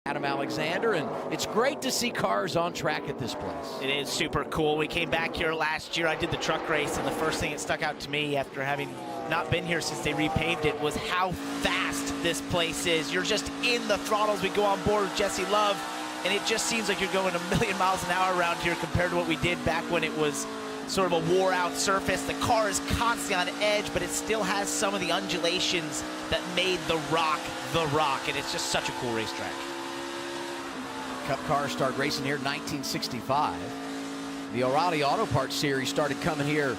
Adam Alexander, and it's great to see cars on track at this place. It is super cool. We came back here last year. I did the truck race, and the first thing that stuck out to me after having not been here since they repaved it was how fast this place is. You're just in the throttles. We go on board with Jesse Love, and it just seems like you're going a million miles an hour around here compared to what we did back when it was sort of a wore-out surface. The car is constantly on edge, but it still has some of the undulations that made the Rock, and it's just such a cool racetrack. Cup cars started racing here in 1965. The O'Reilly Auto Parts Series started coming here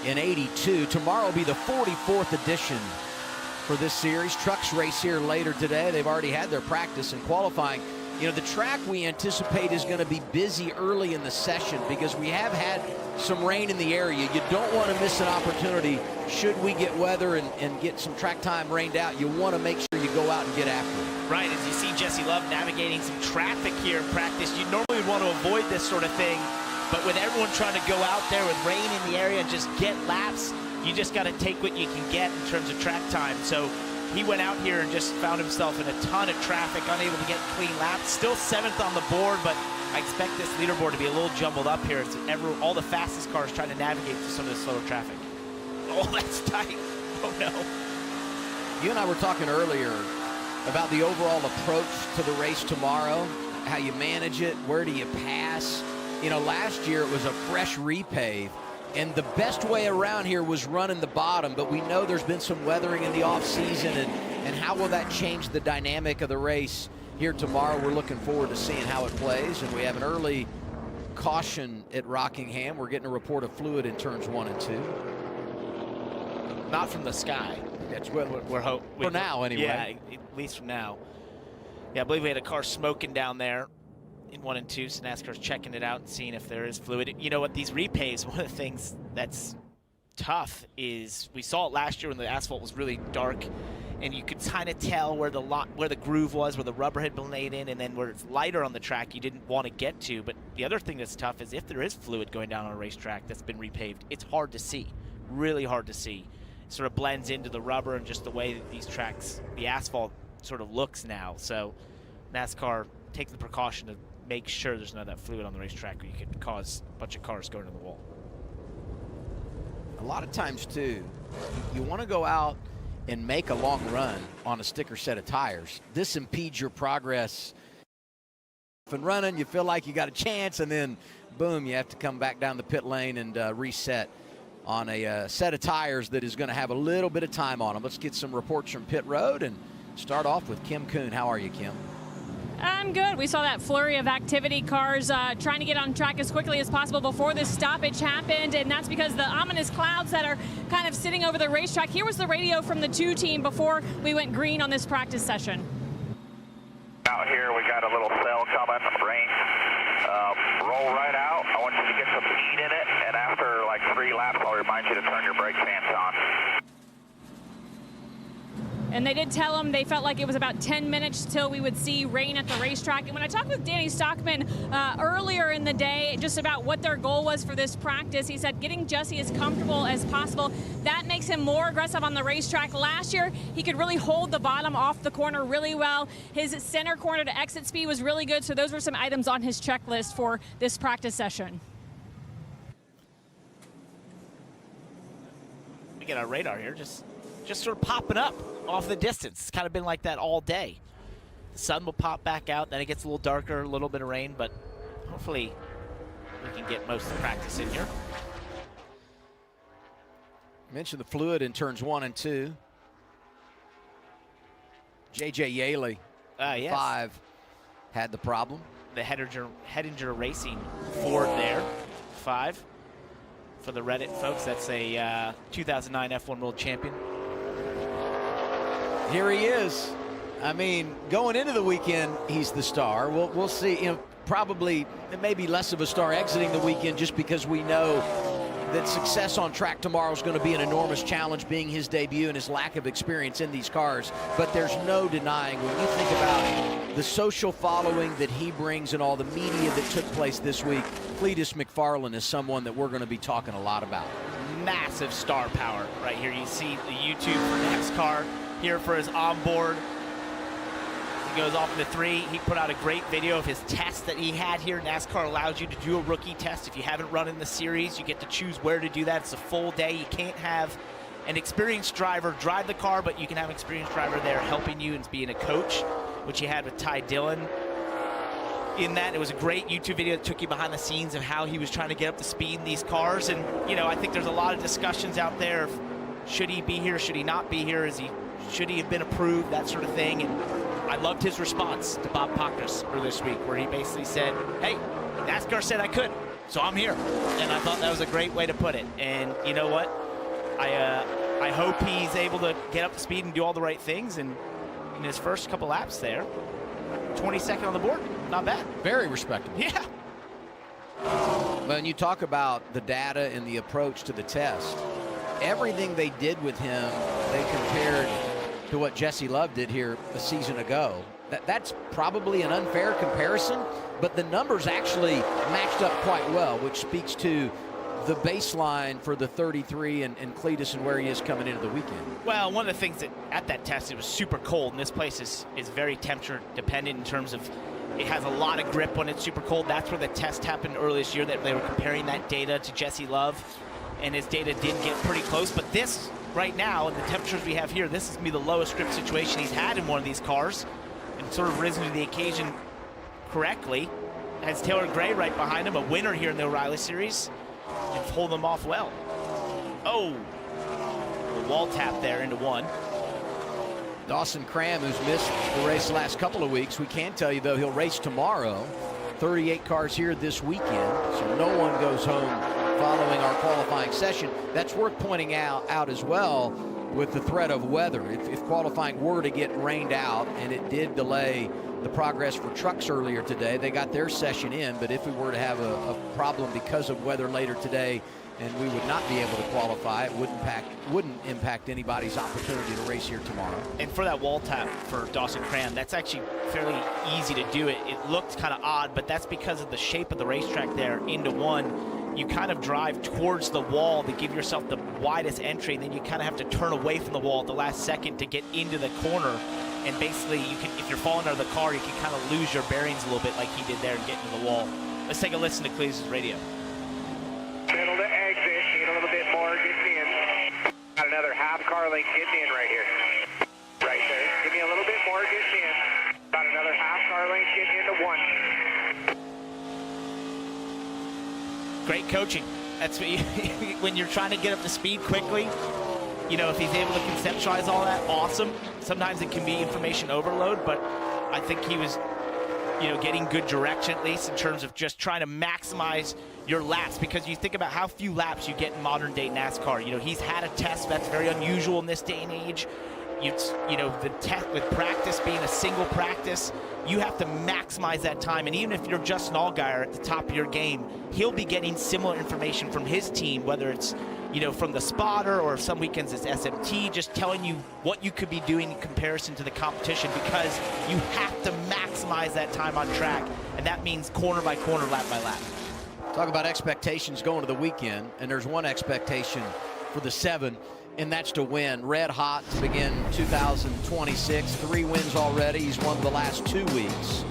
in '82. Tomorrow will be the 44th edition for this series. Trucks race here later today. They've already had their practice and qualifying. You know, the track we anticipate is going to be busy early in the session because we have had some rain in the area. You don't want to miss an opportunity should we get weather and get some track time rained out. You want to make sure you go out and get after it. Right, as you see Jesse Love navigating some traffic here in practice, you normally would want to avoid this sort of thing, but with everyone trying to go out there with rain in the area and just get laps, you just got to take what you can get in terms of track time. So he went out here and just found himself in a ton of traffic, unable to get clean laps. Still 7th on the board, but I expect this leaderboard to be a little jumbled up here. It's all the fastest cars trying to navigate through some of this slower traffic. Oh, that's tight. Oh, no. You and I were talking earlier about the overall approach to the race tomorrow, how you manage it, where do you pass. You know, last year it was a fresh repave, and the best way around here was running the bottom, but we know there's been some weathering in the off-season, and how will that change the dynamic of the race here tomorrow? We're looking forward to seeing how it plays, and we have an early caution at Rockingham. We're getting a report of fluid in turns 1 and 2. Not from the sky. That's what we're hoping. For now, anyway. Yeah, at least from now. Yeah, I believe we had a car smoking down there in 1 and 2, so NASCAR's checking it out and seeing if there is fluid. You know what, these repaves, one of the things that's tough is we saw it last year when the asphalt was really dark, and you could kind of tell where the groove was, where the rubber had been laid in, and then where it's lighter on the track you didn't want to get to. But the other thing that's tough is if there is fluid going down on a racetrack that's been repaved, it's hard to see, really hard to see. It sort of blends into the rubber and just the way that these tracks, the asphalt sort of looks now. So NASCAR takes the precaution to make sure there's none of that fluid on the racetrack or you could cause a bunch of cars going to the wall. A lot of times, too, you want to go out and make a long run on a sticker set of tires. This impedes your progress. And running, you feel like you got a chance, and then, boom, you have to come back down the pit lane and reset on a set of tires that is going to have a little bit of time on them. Let's get some reports from pit road and start off with Kim Kuhn. How are you, Kim? I'm good. We saw that flurry of activity cars trying to get on track as quickly as possible before this stoppage happened, and that's because the ominous clouds that are kind of sitting over the racetrack. Here was the radio from the 2 team before we went green on this practice session. Out here, we got a little cell coming, rain. Roll right out. I want you to get some heat in it, and after like 3 laps, I'll remind you to turn your brake pants on. And they did tell them they felt like it was about 10 minutes till we would see rain at the racetrack. And when I talked with Danny Stockman earlier in the day just about what their goal was for this practice, he said getting Jesse as comfortable as possible. That makes him more aggressive on the racetrack. Last year, he could really hold the bottom off the corner really well. His center corner to exit speed was really good. So those were some items on his checklist for this practice session. We get our radar here, just sort of popping up off the distance. It's kind of been like that all day. The sun will pop back out, then it gets a little darker, a little bit of rain, but hopefully we can get most of the practice in here. Mentioned the fluid in turns 1 and 2. J.J. Yaley, yes. 5, had the problem. The Hettinger Racing Ford there, 5. For the Reddit folks, that's a 2009 F1 World Champion. Here he is. I mean, going into the weekend, he's the star. We'll see. You know, probably maybe less of a star exiting the weekend just because we know that success on track tomorrow is going to be an enormous challenge, being his debut and his lack of experience in these cars. But there's no denying, when you think about the social following that he brings and all the media that took place this week, Cletus McFarland is someone that we're going to be talking a lot about. Massive star power right here. You see the YouTube for NASCAR here for his onboard. goes off into 3. He put out a great video of his test that he had here. NASCAR allows you to do a rookie test. If you haven't run in the series, you get to choose where to do that. It's a full day. You can't have an experienced driver drive the car, but you can have an experienced driver there helping you and being a coach, which you had with Ty Dillon. In that, it was a great YouTube video that took you behind the scenes of how he was trying to get up to speed in these cars. And, you know, I think there's a lot of discussions out there of should he be here, should he not be here, should he have been approved, that sort of thing. And I loved his response to Bob Pockrass earlier this week, where he basically said, hey, NASCAR said I could, so I'm here. And I thought that was a great way to put it. And you know what? I hope he's able to get up to speed and do all the right things. And in his first couple laps there, 22nd on the board, not bad. Very respectable. Yeah. When you talk about the data and the approach to the test, everything they did with him, they compared to what Jesse Love did here a season ago. That's probably an unfair comparison, but the numbers actually matched up quite well, which speaks to the baseline for the 33 and Cletus and where he is coming into the weekend. Well, one of the things that at that test, it was super cold, and this place is very temperature dependent in terms of it has a lot of grip when it's super cold. That's where the test happened earlier this year, that they were comparing that data to Jesse Love, and his data did get pretty close. But this, right now, and the temperatures we have here, this is going to be the lowest grip situation he's had in one of these cars, and sort of risen to the occasion correctly. Has Taylor Gray right behind him, a winner here in the O'Reilly Series, and hold them off well. Oh, a wall tap there into 1. Dawson Cram, who's missed the race the last couple of weeks, we can tell you, though, he'll race tomorrow. 38 cars here this weekend, so no one goes home following our qualifying session. That's worth pointing out as well with the threat of weather. If qualifying were to get rained out, and it did delay the progress for trucks earlier today, they got their session in, but if we were to have a problem because of weather later today and we would not be able to qualify, it wouldn't impact anybody's opportunity to race here tomorrow. And for that wall tap for Dawson Cram, that's actually fairly easy to do. It looked kind of odd, but that's because of the shape of the racetrack there into 1. You kind of drive towards the wall to give yourself the widest entry, and then you kind of have to turn away from the wall at the last second to get into the corner. And basically, you can, if you're falling out of the car, you can kind of lose your bearings a little bit like he did there and get into the wall. Let's take a listen to Cletus' radio. Middle to exit, need a little bit more, getting in. Got another half car length getting in right here. Right there. Give me a little bit more, getting in. Got another half car length getting into 1. Great coaching. That's what you, when you're trying to get up to speed quickly, you know, if he's able to conceptualize all that, awesome. Sometimes it can be information overload, but I think he was, you know, getting good direction, at least in terms of just trying to maximize your laps, because you think about how few laps you get in modern day NASCAR. You know, he's had a test that's very unusual in this day and age. You know, the test with practice being a single practice, you have to maximize that time. And even if you're just an all-guyer at the top of your game, he'll be getting similar information from his team, whether it's, you know, from the spotter, or some weekends it's SMT, just telling you what you could be doing in comparison to the competition, because you have to maximize that time on track, and that means corner by corner, lap by lap. Talk about expectations going to the weekend, and there's one expectation for the 7, and that's to win. Red hot to begin 2026. 3 wins already. He's won the last 2 weeks.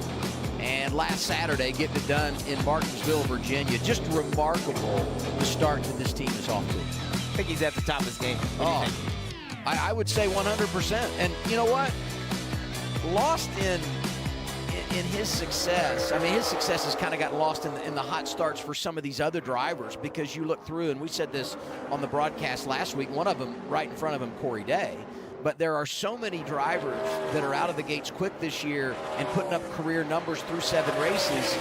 And last Saturday, getting it done in Martinsville, Virginia. Just remarkable the start that this team is off to. I think he's at the top of his game. Oh, I would say 100%. And you know what? Lost in his success. I mean, his success has kind of gotten lost in the hot starts for some of these other drivers, because you look through, and we said this on the broadcast last week, one of them right in front of him, Corey Day. But there are so many drivers that are out of the gates quick this year and putting up career numbers through 7 races.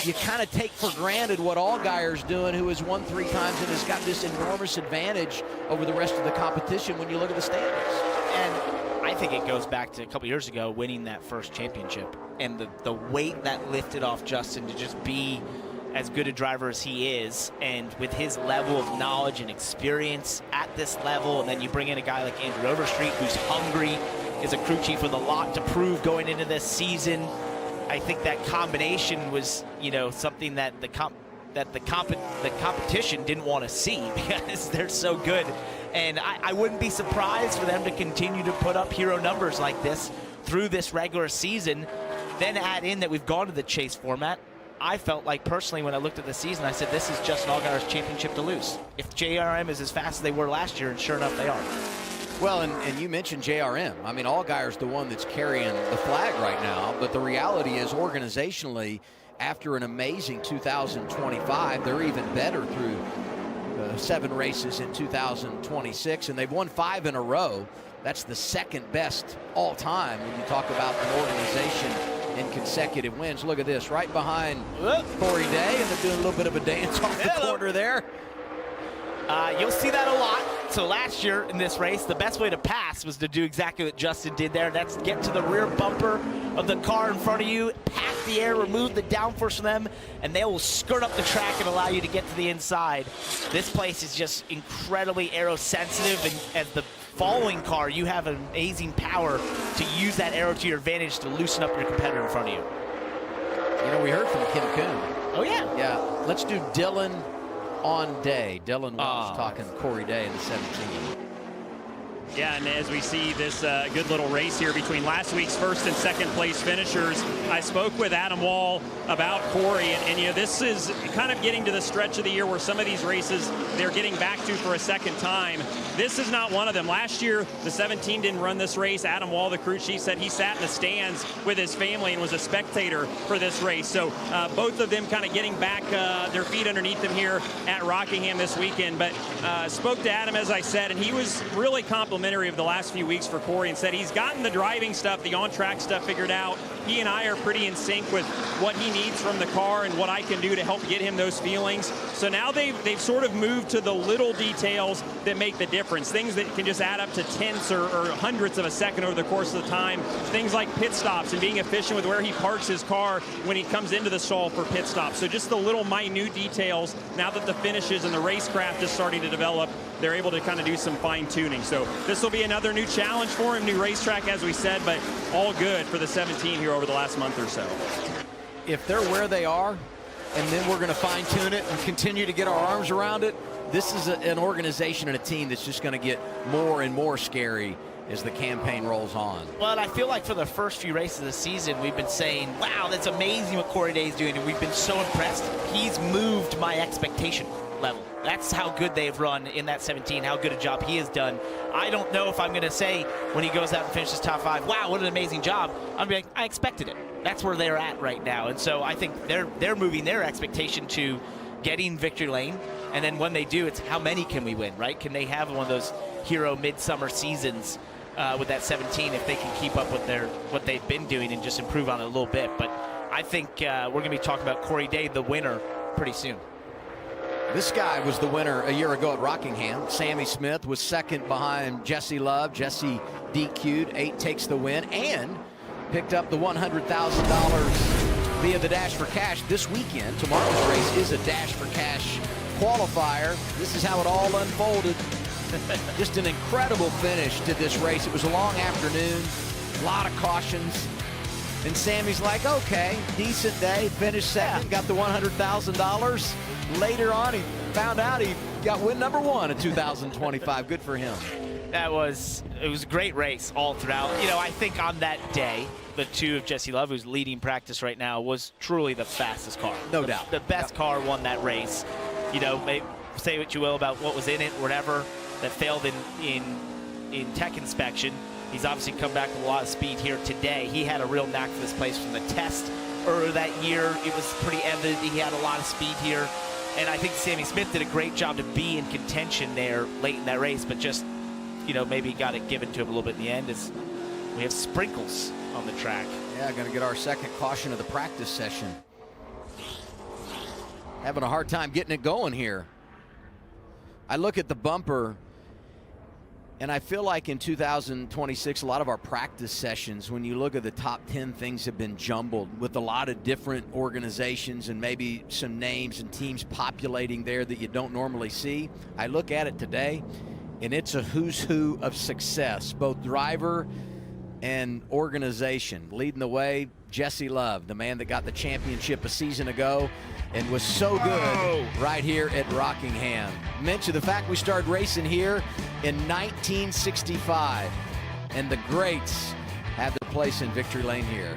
You kind of take for granted what Allgaier's doing, who has won 3 times and has got this enormous advantage over the rest of the competition when you look at the standings. And I think it goes back to a couple years ago, winning that first championship, and the weight that lifted off Justin to just be as good a driver as he is, and with his level of knowledge and experience at this level, and then you bring in a guy like Andrew Overstreet, who's hungry, is a crew chief with a lot to prove going into this season. I think that combination was, you know, something that the competition didn't want to see, because they're so good. And I wouldn't be surprised for them to continue to put up hero numbers like this through this regular season, then add in that we've gone to the chase format. I felt like personally when I looked at the season, I said this is Justin Allgaier's championship to lose. If JRM is as fast as they were last year, and sure enough they are. Well, and you mentioned JRM. I mean, Allgaier's the one that's carrying the flag right now, but the reality is organizationally, after an amazing 2025, they're even better through 7 races in 2026, and they've won 5 in a row. That's the second best all time when you talk about an organization in consecutive wins. Look at this, right behind Corey Day, and they're doing a little bit of a dance off the corner there. You'll see that a lot. So last year in this race, the best way to pass was to do exactly what Justin did there. That's get to the rear bumper of the car in front of you, pass the air, remove the downforce from them, and they will skirt up the track and allow you to get to the inside. This place is just incredibly aero-sensitive, and as the following car, you have amazing power to use that aero to your advantage to loosen up your competitor in front of you. You know, we heard from Kim Kuhn. Oh, yeah. Yeah, let's do Dylan on Day. Dylan Welch talking Corey Day in the 17. Yeah, and as we see this good little race here between last week's first and second place finishers, I spoke with Adam Wall about Corey, and you know, this is kind of getting to the stretch of the year where some of these races they're getting back to for a second time. This is not one of them. Last year, the 17 didn't run this race. Adam Wall, the crew chief, said he sat in the stands with his family and was a spectator for this race. So both of them kind of getting back their feet underneath them here at Rockingham this weekend. But spoke to Adam, as I said, and he was really complimentary of the last few weeks for Corey and said he's gotten the driving stuff, the on-track stuff figured out. He and I are pretty in sync with what he needs from the car and what I can do to help get him those feelings. So now they've sort of moved to the little details that make the difference, things that can just add up to tenths or hundredths of a second over the course of the time. Things like pit stops and being efficient with where he parks his car when he comes into the stall for pit stops. So just the little minute details, now that the finishes and the racecraft is starting to develop, they're able to kind of do some fine-tuning. So this will be another new challenge for him, new racetrack, as we said, but all good for the 17 here over the last month or so. If they're where they are, and then we're going to fine-tune it and continue to get our arms around it, this is an organization and a team that's just going to get more and more scary as the campaign rolls on. Well, I feel like for the first few races of the season, we've been saying, wow, that's amazing what Corey Day is doing, and we've been so impressed. He's moved my expectation level. That's how good they've run in that 17, how good a job he has done. I don't know if I'm going to say when he goes out and finishes top 5, wow, what an amazing job. I'm like, I expected it. That's where they're at right now. And so I think they're moving their expectation to getting victory lane. And then when they do, it's how many can we win, right? Can they have one of those hero midsummer seasons with that 17 if they can keep up with what they've been doing and just improve on it a little bit. But I think we're going to be talking about Corey Day, the winner, pretty soon. This guy was the winner a year ago at Rockingham. Sammy Smith was second behind Jesse Love. Jesse DQ'd, 8 takes the win, and picked up the $100,000 via the Dash for Cash this weekend. Tomorrow's race is a Dash for Cash qualifier. This is how it all unfolded. Just an incredible finish to this race. It was a long afternoon, a lot of cautions. And Sammy's like, okay, decent day, finished second, got the $100,000. Later on, he found out he got win number 1 in 2025. Good for him. It was a great race all throughout. You know, I think on that day, the 2 of Jesse Love, who's leading practice right now, was truly the fastest car. No doubt. The best car won that race. You know, say what you will about what was in it, whatever, that failed in tech inspection. He's obviously come back with a lot of speed here today. He had a real knack for this place from the test earlier that year. It was pretty evident he had a lot of speed here. And I think Sammy Smith did a great job to be in contention there late in that race, but just, you know, maybe got it given to him a little bit in the end as we have sprinkles on the track. Yeah, going to get our second caution of the practice session. Having a hard time getting it going here. I look at the bumper, and I feel like in 2026, a lot of our practice sessions, when you look at the top 10, things have been jumbled with a lot of different organizations and maybe some names and teams populating there that you don't normally see. I look at it today, and it's a who's who of success, both driver and organization. Leading the way, Jesse Love, the man that got the championship a season ago and was so good right here at Rockingham. Mention the fact we started racing here in 1965, and the greats have their place in victory lane here.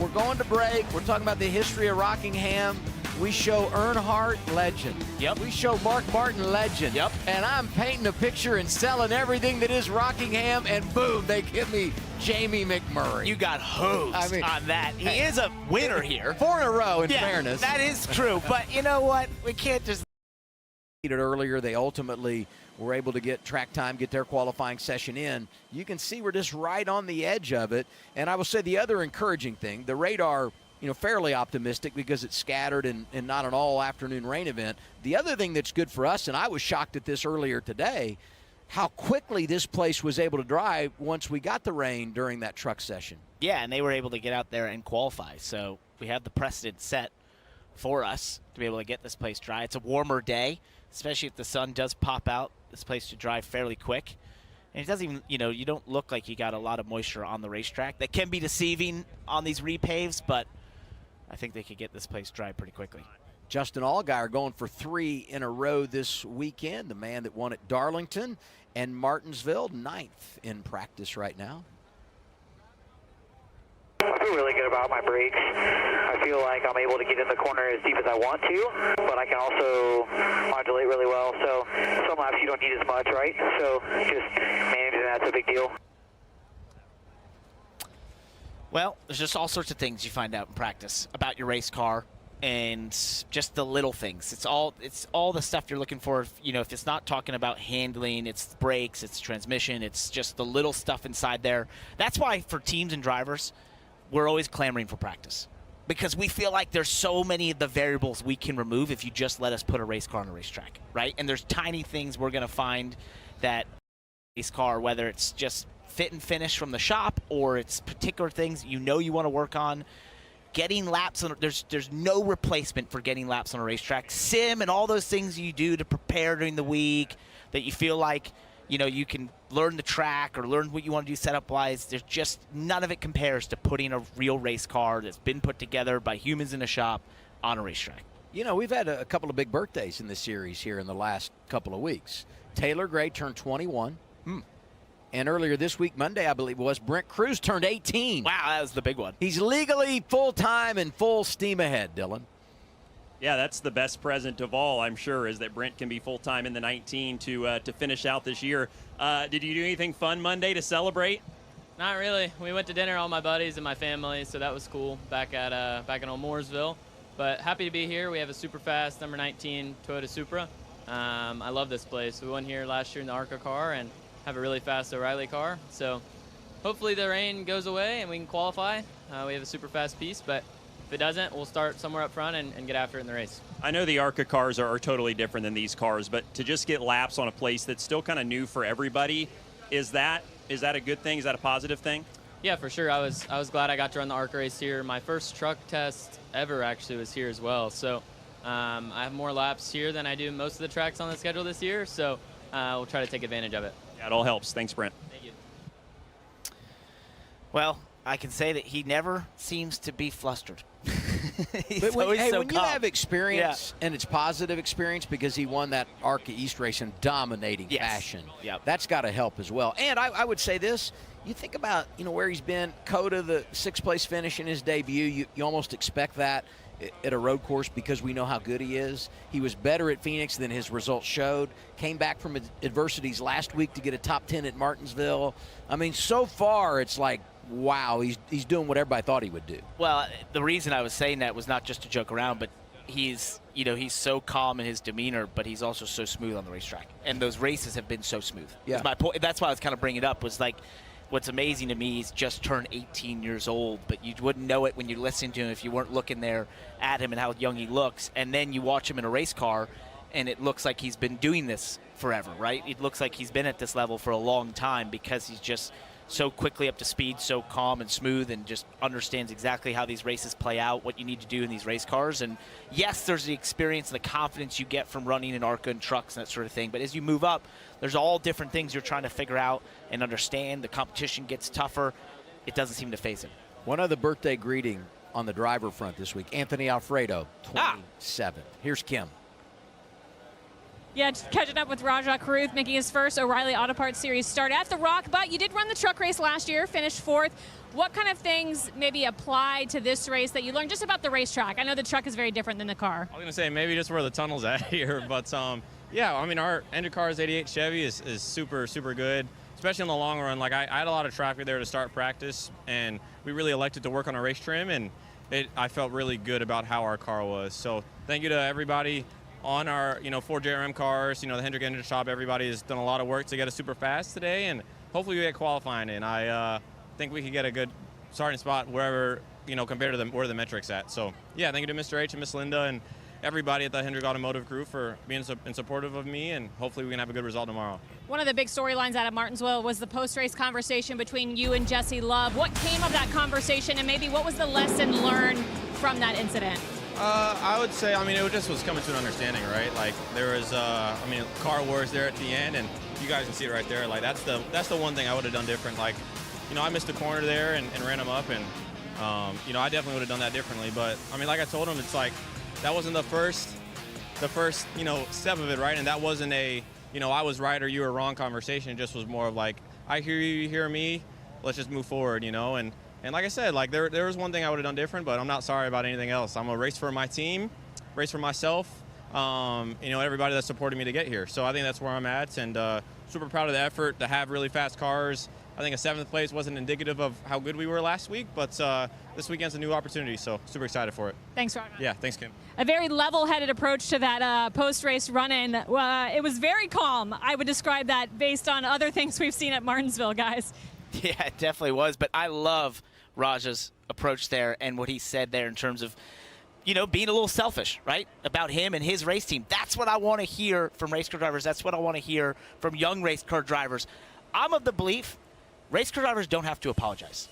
We're going to break. We're talking about the history of Rockingham. We show Earnhardt, legend. Yep. We show Mark Martin, legend. Yep. And I'm painting a picture and selling everything that is Rockingham, and boom, they give me Jamie McMurray. You got hosed on that. He is a winner here. 4 in a row, in fairness. That is true. But you know what? We can't just... Earlier, they ultimately were able to get track time, get their qualifying session in. You can see we're just right on the edge of it. And I will say the other encouraging thing, the radar, fairly optimistic because it's scattered and not an all-afternoon rain event. The other thing that's good for us, and I was shocked at this earlier today, how quickly this place was able to drive once we got the rain during that truck session. Yeah, and they were able to get out there and qualify. So we have the precedent set for us to be able to get this place dry. It's a warmer day, especially if the sun does pop out. This place should dry fairly quick. And it doesn't even, you don't look like you got a lot of moisture on the racetrack. That can be deceiving on these repaves, but I think they could get this place dry pretty quickly. Justin Allgaier going for 3 in a row this weekend. The man that won at Darlington and Martinsville, 9th in practice right now. I feel really good about my brakes. I feel like I'm able to get in the corner as deep as I want to, but I can also modulate really well. So some laps you don't need as much, right? So just managing that's a big deal. Well, there's just all sorts of things you find out in practice about your race car and just the little things. It's all the stuff you're looking for. If it's not talking about handling, it's brakes, it's transmission, it's just the little stuff inside there. That's why for teams and drivers, we're always clamoring for practice, because we feel like there's so many of the variables we can remove if you just let us put a race car on a racetrack, right? And there's tiny things we're going to find that race car, whether it's just fit and finish from the shop or it's particular things you want to work on. Getting laps on, there's no replacement for getting laps on a racetrack. Sim and all those things you do to prepare during the week that you feel like you can learn the track or learn what you want to do setup-wise. There's just none of it compares to putting a real race car that's been put together by humans in a shop on a racetrack. We've had a couple of big birthdays in this series here in the last couple of weeks. Taylor Gray turned 21. And earlier this week, Monday, I believe it was, Brent Cruz turned 18. Wow, that was the big one. He's legally full-time and full steam ahead, Dylan. Yeah, that's the best present of all, I'm sure, is that Brent can be full-time in the 19 to finish out this year. Did you do anything fun Monday to celebrate? Not really. We went to dinner, all my buddies and my family, so that was cool back in Old Mooresville. But happy to be here. We have a super fast number 19 Toyota Supra. I love this place. We went here last year in the ARCA car and have a really fast O'Reilly car. So hopefully the rain goes away and we can qualify. We have a super fast piece, but if it doesn't, we'll start somewhere up front and get after it in the race. I know the ARCA cars are totally different than these cars, but to just get laps on a place that's still kind of new for everybody, is that a good thing? Is that a positive thing? Yeah, for sure. I was glad I got to run the ARCA race here. My first truck test ever actually was here as well. So I have more laps here than I do most of the tracks on the schedule this year. So we'll try to take advantage of it. Yeah, it all helps. Thanks, Brent. Thank you. Well, I can say that he never seems to be flustered. But when you calm. have experience, and it's positive experience because he won that ARCA East race in dominating fashion, that's got to help as well. And I would say this, you think about where he's been, Coda, the 6th place finish in his debut, you almost expect that at a road course because we know how good he is. He was better at Phoenix than his results showed. Came back from adversities last week to get a top 10 at Martinsville. I mean, so far it's like, wow, he's doing what everybody thought he would do. Well, the reason I was saying that was not just to joke around, but he's so calm in his demeanor, but he's also so smooth on the racetrack. And those races have been so smooth. Yeah. My point. That's why I was kind of bringing it up, was like, what's amazing to me, he's just turned 18 years old, but you wouldn't know it when you're listening to him if you weren't looking there at him and how young he looks. And then you watch him in a race car, and it looks like he's been doing this forever, right? It looks like he's been at this level for a long time because he's just so quickly up to speed, so calm and smooth, and just understands exactly how these races play out, what you need to do in these race cars. And yes, there's the experience and the confidence you get from running in ARCA and trucks and that sort of thing, but as you move up, there's all different things you're trying to figure out and understand. The competition gets tougher. It doesn't seem to phase him. One other birthday greeting on the driver front this week, Anthony Alfredo, 27. Here's Kim. Yeah, just catching up with Rajah Caruth, making his first O'Reilly Auto Parts Series start at the Rock, but you did run the truck race last year, finished 4th. What kind of things maybe apply to this race that you learned just about the racetrack? I know the truck is very different than the car. I was going to say maybe just where the tunnel's at here, but yeah, I mean, our engine car's 88 Chevy is super, super good, especially in the long run. Like, I had a lot of traffic there to start practice, and we really elected to work on our race trim, and I felt really good about how our car was. So thank you to everybody on our, 4 JRM cars, the Hendrick Engine Shop. Everybody has done a lot of work to get us super fast today, and hopefully we get qualifying. And I think we could get a good starting spot wherever, compared to where the metric's at. So yeah, thank you to Mr. H and Miss Linda and everybody at the Hendrick Automotive crew for being supportive of me, and hopefully we can have a good result tomorrow. One of the big storylines out of Martinsville was the post-race conversation between you and Jesse Love. What came of that conversation, and maybe what was the lesson learned from that incident? I would say, it just was coming to an understanding, right? Like, there was, car wars there at the end, and you guys can see it right there. Like, that's the one thing I would have done different. Like, I missed a corner there and ran him up, and, I definitely would have done that differently. But, like I told him, it's like, that wasn't the first, step of it, right? And that wasn't a, I was right or you were wrong conversation. It just was more of like, I hear you, you hear me, let's just move forward, And like I said, like there was one thing I would have done different, but I'm not sorry about anything else. I'm a race for my team, race for myself, everybody that supported me to get here. So I think that's where I'm at, and super proud of the effort to have really fast cars. I think a 7th place wasn't indicative of how good we were last week, but this weekend's a new opportunity, so super excited for it. Thanks, Ryan. Yeah, thanks, Kim. A very level-headed approach to that post-race run-in. It was very calm. I would describe that based on other things we've seen at Martinsville, guys. Yeah, it definitely was, but I love Rajah's approach there and what he said there in terms of, being a little selfish, right, about him and his race team. That's what I want to hear from race car drivers. That's what I want to hear from young race car drivers. I'm of the belief race car drivers don't have to apologize.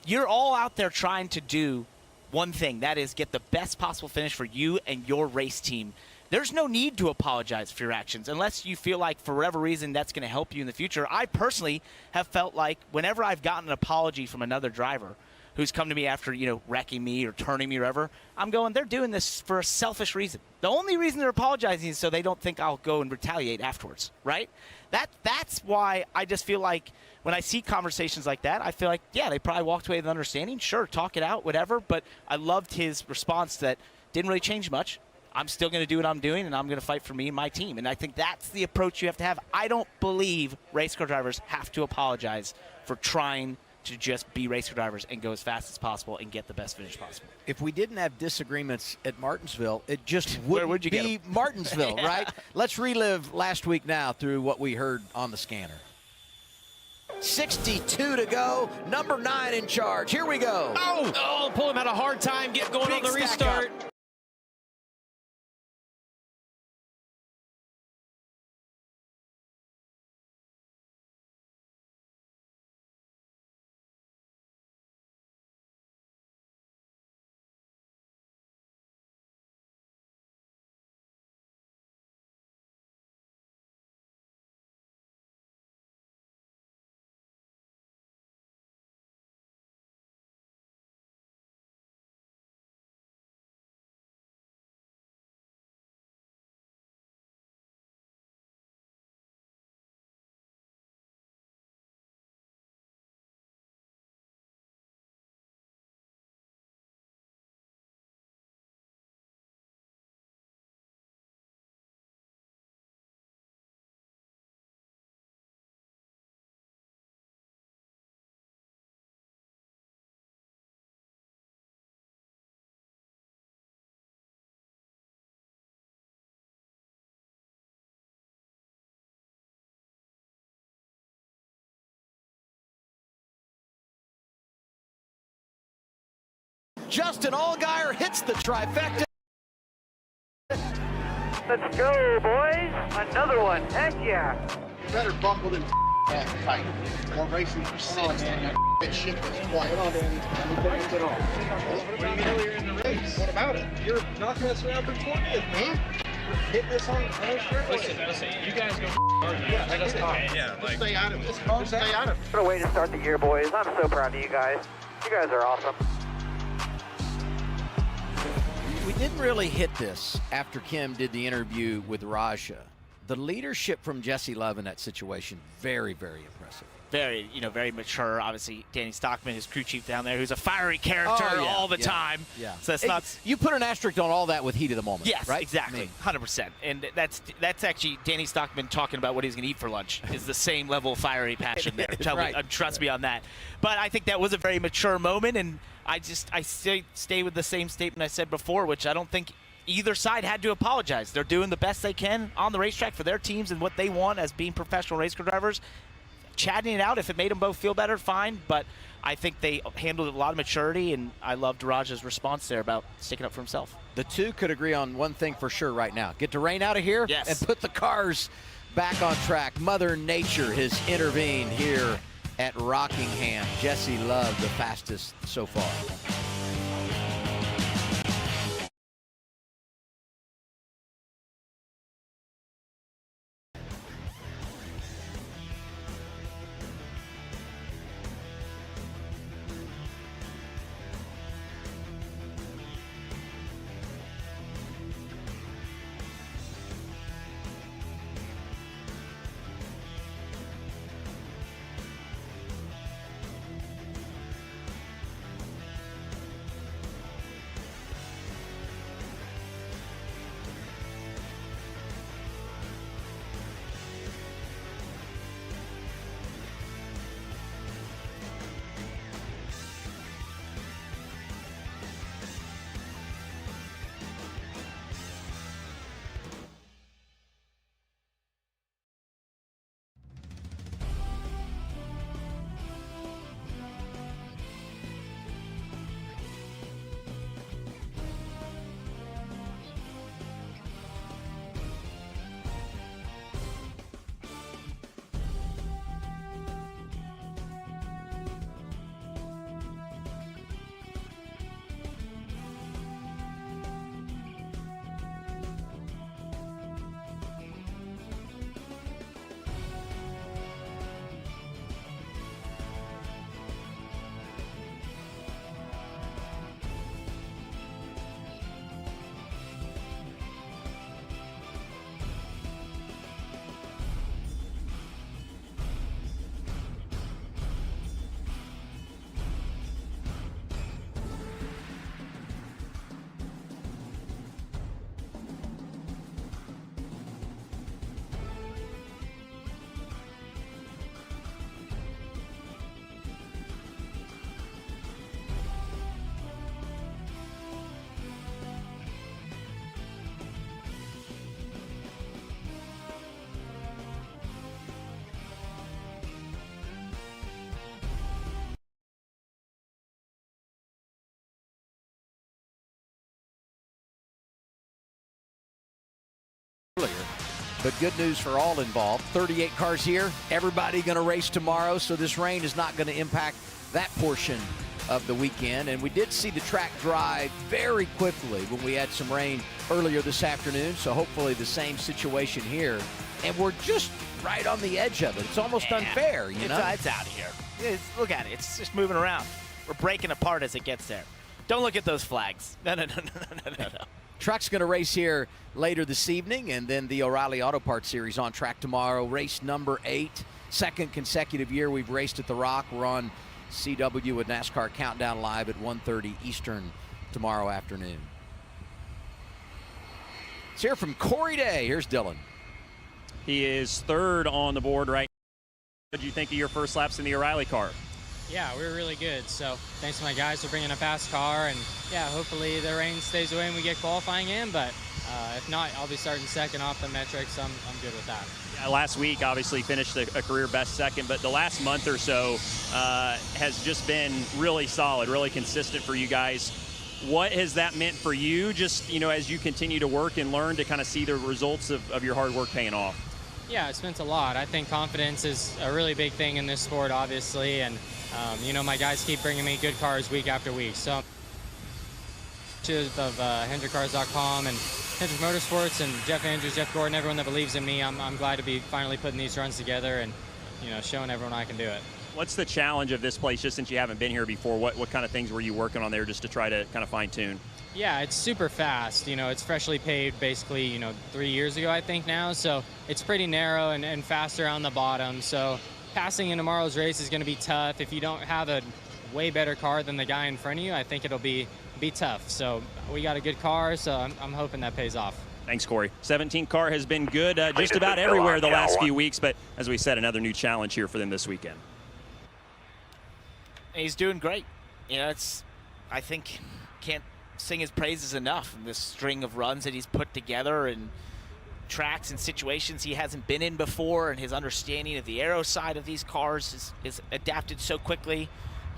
You're all out there trying to do one thing, that is get the best possible finish for you and your race team. There's no need to apologize for your actions unless you feel like for whatever reason that's going to help you in the future. I personally have felt like whenever I've gotten an apology from another driver who's come to me after, wrecking me or turning me or whatever, I'm going, they're doing this for a selfish reason. The only reason they're apologizing is so they don't think I'll go and retaliate afterwards, right? That's why I just feel like when I see conversations like that, I feel like, yeah, they probably walked away with understanding. Sure, talk it out, whatever. But I loved his response that didn't really change much. I'm still going to do what I'm doing, and I'm going to fight for me and my team. And I think that's the approach you have to have. I don't believe race car drivers have to apologize for trying to just be race car drivers and go as fast as possible and get the best finish possible. If we didn't have disagreements at Martinsville, it just wouldn't you be Martinsville, Yeah. right? Let's relive last week now through what we heard on the scanner. 62 to go, number 9 in charge. Here we go. Oh, Pullman had a hard time getting going on the Big stack restart. up. Justin Allgaier hits the trifecta. Let's go, boys. Another one. Heck yeah. Better buckled and tight. More racing for six. That ship is quiet. Hold on, Danny. Let me off. What do you mean earlier in the race? What about it? You're knocking us around through 20th, man. Hitting us on the straight. Listen, you guys go hard. Yeah, let's stay out of it. Let's stay out of it. What a way to start the year, boys. I'm so proud of you guys. You guys are awesome. We didn't really hit this after Kim did the interview with Raja. The leadership from Jesse Love in that situation, very, very impressive. Very, very mature. Obviously, Danny Stockman, his crew chief down there, who's a fiery character all the time. Yeah. So that's not. You put an asterisk on all that with heat of the moment. Yes, right? exactly, 100%. And that's actually Danny Stockman talking about what he's going to eat for lunch. Is the same level of fiery passion there. Trust me on that. But I think that was a very mature moment, and I stay with the same statement I said before, which I don't think either side had to apologize. They're doing the best they can on the racetrack for their teams and what they want as being professional race car drivers. Chatting it out, if it made them both feel better, fine. But I think they handled it with a lot of maturity, and I loved Raja's response there about sticking up for himself. The two could agree on one thing for sure right now. Get the rain out of here and put the cars back on track. Mother Nature has intervened here at Rockingham. Jesse Love, the fastest so far. earlier. But good news for all involved. 38 cars here. Everybody going to race tomorrow, so this rain is not going to impact that portion of the weekend. And we did see the track dry very quickly when we had some rain earlier this afternoon, so hopefully the same situation here. And we're just right on the edge of it. It's almost unfair, you know? It's out of here. Look at it. It's just moving around. We're breaking apart as it gets there. Don't look at those flags. No. Truck's going to race here later this evening, and then the O'Reilly Auto Parts Series on track tomorrow. Race number 8, second consecutive year we've raced at the Rock. We're on CW with NASCAR Countdown Live at 1:30 Eastern tomorrow afternoon. Let's hear from Corey Day. Here's Dylan. He is third on the board right now. What did you think of your first laps in the O'Reilly car? Yeah, we were really good. So thanks to my guys for bringing a fast car, and yeah, hopefully the rain stays away and we get qualifying in. But if not, I'll be starting second off the metrics. I'm good with that. Yeah, last week obviously finished a career best second, but the last month or so has just been really solid, really consistent for you guys. What has that meant for you, just as you continue to work and learn to kind of see the results of your hard work paying off? Yeah, it's meant a lot. I think confidence is a really big thing in this sport, obviously, and my guys keep bringing me good cars week after week. So, of HendrickCars.com and Hendrick Motorsports and Jeff Andrews, Jeff Gordon, everyone that believes in me. I'm glad to be finally putting these runs together and showing everyone I can do it. What's the challenge of this place, just since you haven't been here before? What kind of things were you working on there just to try to kind of fine tune? Yeah, it's super fast. It's freshly paved basically, 3 years ago, I think now. So it's pretty narrow and fast around the bottom. So passing in tomorrow's race is going to be tough. If you don't have a way better car than the guy in front of you, I think it'll be tough. So we got a good car, so I'm hoping that pays off. Thanks, Corey. 17 car has been good just about everywhere the last few weeks, but as we said, another new challenge here for them this weekend. He's doing great. I think can't sing his praises enough in this string of runs that he's put together and tracks and situations he hasn't been in before, and his understanding of the aero side of these cars is adapted so quickly.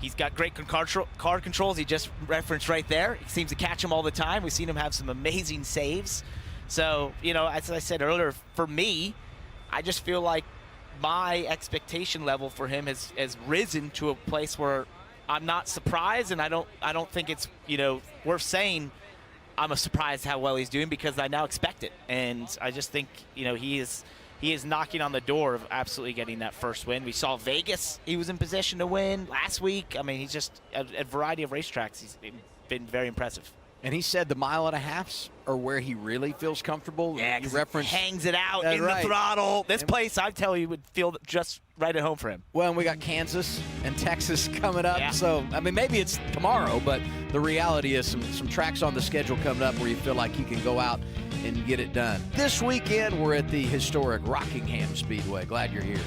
He's got great car controls. He just referenced right there. He seems to catch them all the time. We've seen him have some amazing saves. So, as I said earlier, for me, I just feel like my expectation level for him has risen to a place where I'm not surprised, and I don't think it's worth saying I'm surprised how well he's doing, because I now expect it, and I just think he is knocking on the door of absolutely getting that first win. We saw Vegas; he was in position to win last week. I mean, he's just at a variety of racetracks. He's been very impressive. And he said the 1.5 miles are where he really feels comfortable. Yeah, he referenced hangs it out in the throttle. This place, I tell you, would feel just right at home for him. Well, and we got Kansas and Texas coming up. Yeah. So, I mean, maybe it's tomorrow, but the reality is some tracks on the schedule coming up where you feel like you can go out and get it done. This weekend, we're at the historic Rockingham Speedway. Glad you're here.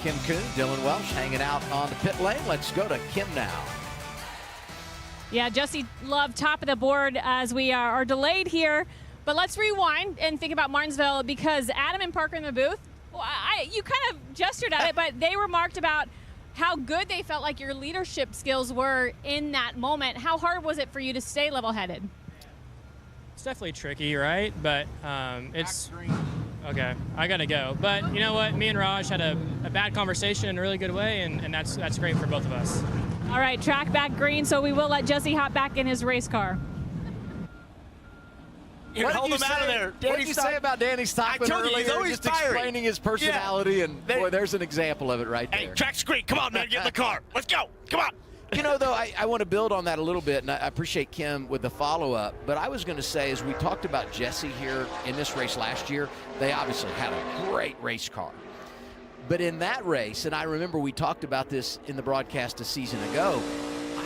Kim Kuhn, Dylan Welsh hanging out on the pit lane. Let's go to Kim now. Yeah, Jesse Love, top of the board as we are delayed here. But let's rewind and think about Martinsville, because Adam and Parker in the booth, well, you kind of gestured at it, but they remarked about how good they felt like your leadership skills were in that moment. How hard was it for you to stay level-headed? It's definitely tricky, right? But it's okay. I gotta go. But you know what? Me and Raj had a bad conversation in a really good way, and that's great for both of us. All right, track back green, so we will let Jesse hop back in his race car. Hold him out of there. What did you say about Danny Stockman earlier? He's always just firing. Explaining his personality, and boy, there's an example of it right there. Hey, track's green. Come on, man. Get in the car. Let's go. Come on. You know, though, I want to build on that a little bit, and I appreciate Kim with the follow-up. But I was going to say, as we talked about Jesse here in this race last year, they obviously had a great race car. But in that race, and I remember we talked about this in the broadcast a season ago,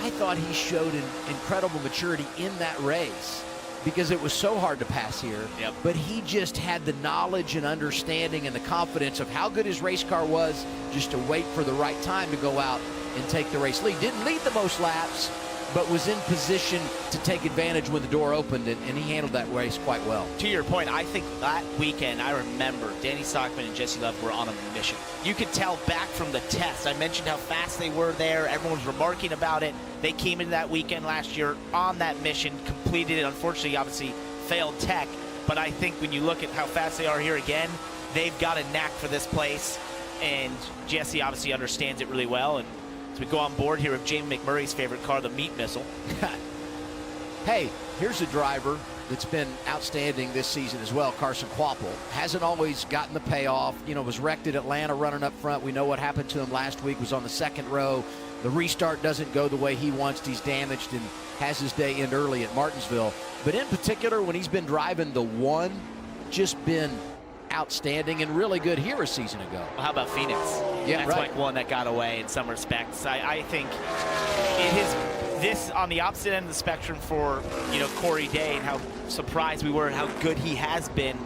I thought he showed an incredible maturity in that race because it was so hard to pass here. Yep. But he just had the knowledge and understanding and the confidence of how good his race car was just to wait for the right time to go out and take the race lead. Didn't lead the most laps, but was in position to take advantage when the door opened, and he handled that race quite well. To your point, I think that weekend, I remember Danny Stockman and Jesse Love were on a mission. You could tell back from the test. I mentioned how fast they were there. Everyone was remarking about it. They came into that weekend last year on that mission, completed it. Unfortunately, obviously, failed tech. But I think when you look at how fast they are here again, they've got a knack for this place. And Jesse obviously understands it really well. And as we go on board here with Jamie McMurray's favorite car, the Meat Missile. Hey, here's a driver that's been outstanding this season as well, Carson Quapple. Hasn't always gotten the payoff. You know, was wrecked at Atlanta running up front. We know what happened to him last week, was on the second row. The restart doesn't go the way he wants. He's damaged and has his day end early at Martinsville. But in particular, when he's been driving the one, just been outstanding and really good here a season ago. Well, how about Phoenix? Yeah, that's right. like one that got away in some respects. I think it is this on the opposite end of the spectrum for, you know, Corey Day and how surprised we were at how good he has been.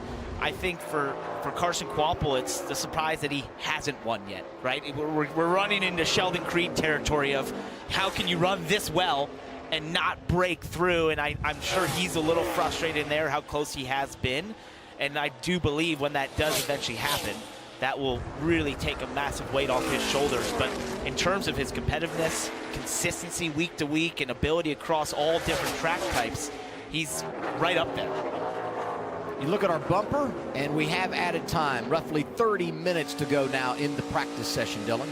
I think for Carson Quapple, it's the surprise that he hasn't won yet, right? We're running into Sheldon Creed territory of how can you run this well and not break through, and I'm sure he's a little frustrated in there how close he has been. And I do believe when that does eventually happen, that will really take a massive weight off his shoulders. But in terms of his competitiveness, consistency week to week, and ability across all different track types, he's right up there. You look at our bumper, and we have added time, roughly 30 minutes to go now in the practice session, Dylan.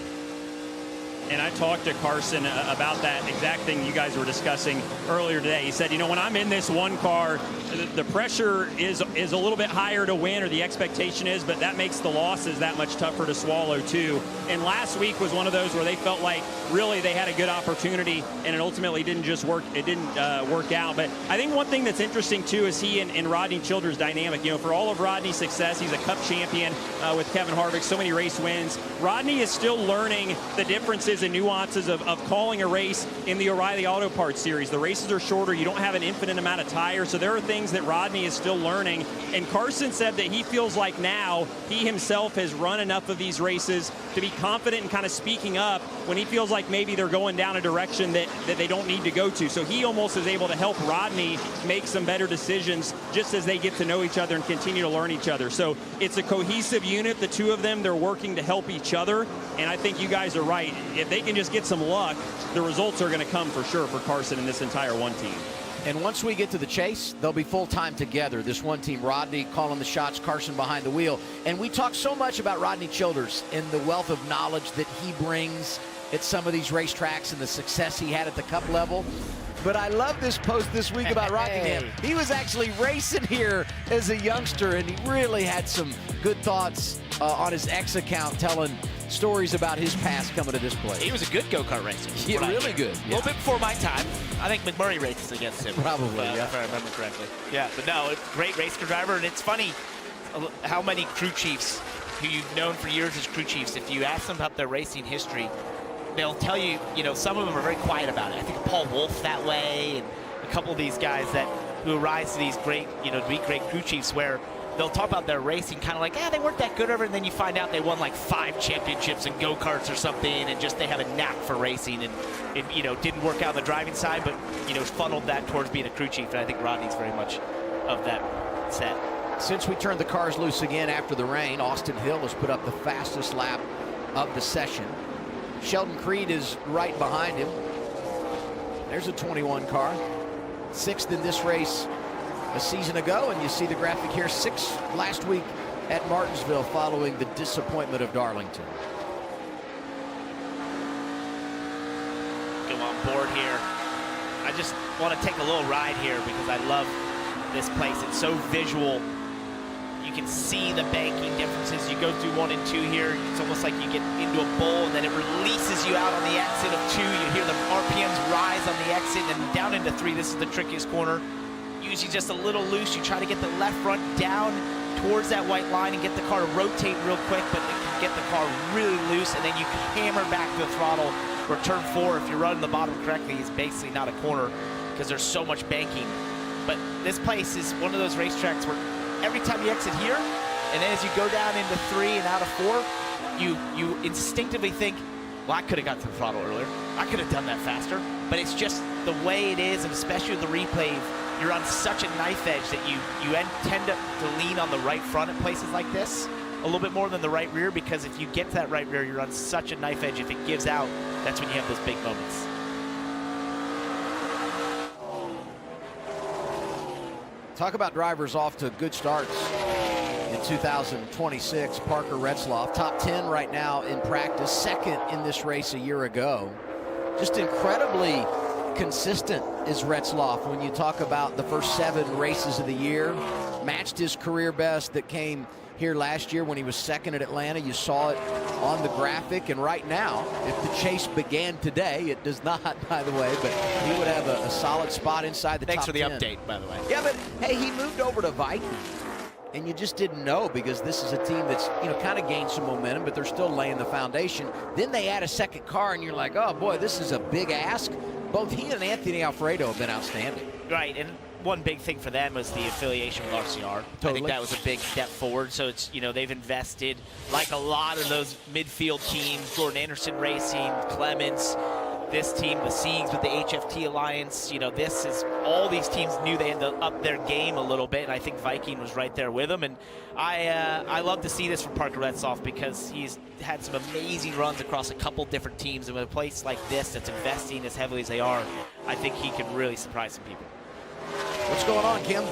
And I talked to Carson about that exact thing you guys were discussing earlier today. He said, you know, when I'm in this one car, the pressure is a little bit higher to win, or the expectation is, but that makes the losses that much tougher to swallow too. And last week was one of those where they felt like really they had a good opportunity, and it ultimately didn't just work. It didn't work out. But I think one thing that's interesting too is he and Rodney Childers' dynamic. You know, for all of Rodney's success, he's a Cup champion with Kevin Harvick, so many race wins. Rodney is still learning the differences and nuances of calling a race in the O'Reilly Auto Parts Series. The races are shorter. You don't have an infinite amount of tires. So there are things that Rodney is still learning. And Carson said that he feels like now he himself has run enough of these races to be confident and kind of speaking up when he feels like maybe they're going down a direction that they don't need to go to. So he almost is able to help Rodney make some better decisions just as they get to know each other and continue to learn each other. So it's a cohesive unit. The two of them, they're working to help each other. And I think you guys are right. If they can just get some luck, the results are going to come for sure for Carson and this entire one team. And once we get to the chase, they'll be full-time together. This one team, Rodney calling the shots, Carson behind the wheel. And we talk so much about Rodney Childers and the wealth of knowledge that he brings at some of these racetracks and the success he had at the Cup level. But I love this post this week about Rockingham. He was actually racing here as a youngster, and he really had some good thoughts on his X account telling stories about his past coming to this place. He was a good go-kart racer. Yeah, really good. A little bit before my time. I think McMurray races against him. Probably, yeah. If I remember correctly. Yeah, but no, great race car driver. And it's funny how many crew chiefs who you've known for years as crew chiefs, if you ask them about their racing history, they'll tell you, you know, some of them are very quiet about it. I think Paul Wolf that way, and a couple of these guys who rise to these great, you know, to be great crew chiefs, where they'll talk about their racing kind of like, they weren't that good over, and then you find out they won like 5 championships in go-karts or something, and just they have a knack for racing, and it, you know, didn't work out on the driving side, but, you know, funneled that towards being a crew chief, and I think Rodney's very much of that set. Since we turned the cars loose again after the rain, Austin Hill has put up the fastest lap of the session. Sheldon Creed is right behind him. There's a 21 car. 6th in this race a season ago, and you see the graphic here, 6th last week at Martinsville following the disappointment of Darlington. Go on board here. I just want to take a little ride here because I love this place. It's so visual. You can see the banking differences. You go through 1 and 2 here. It's almost like you get into a bowl and then it releases you out on the exit of 2. You hear the RPMs rise on the exit, and down into 3. This is the trickiest corner. Usually just a little loose. You try to get the left front down towards that white line and get the car to rotate real quick, but it can get the car really loose, and then you hammer back to the throttle. Where turn 4, if you're running the bottom correctly, is basically not a corner because there's so much banking. But this place is one of those racetracks where every time you exit here, and then as you go down into 3 and out of 4, you instinctively think, well, I could have got to the throttle earlier. I could have done that faster. But it's just the way it is, and especially with the replay, you're on such a knife edge that you tend to lean on the right front at places like this a little bit more than the right rear, because if you get to that right rear, you're on such a knife edge. If it gives out, that's when you have those big moments. Talk about drivers off to good starts in 2026. Parker Retzlaff, top 10 right now in practice, 2nd in this race a year ago. Just incredibly consistent is Retzlaff when you talk about the first 7 races of the year. Matched his career best that came here last year when he was 2nd at Atlanta. You saw it on the graphic, and right now, if the chase began today, it does not, by the way, but he would have a solid spot inside the top 10. Thanks for the update, by the way. Yeah, but hey, he moved over to Viking, and you just didn't know, because this is a team that's, you know, kind of gained some momentum, but they're still laying the foundation. Then they add a 2nd car, and you're like, oh boy, this is a big ask. Both he and Anthony Alfredo have been outstanding. Right, and one big thing for them was the affiliation with RCR. Totally. I think that was a big step forward. So it's, you know, they've invested, like a lot of those midfield teams, Jordan Anderson Racing, Clements, this team, the Siegs with the HFT Alliance. You know, this is, all these teams knew they had to up their game a little bit, and I think Viking was right there with them. And I love to see this from Parker Retzlaff, because he's had some amazing runs across a couple different teams, and with a place like this that's investing as heavily as they are, I think he can really surprise some people. What's going on, Kim?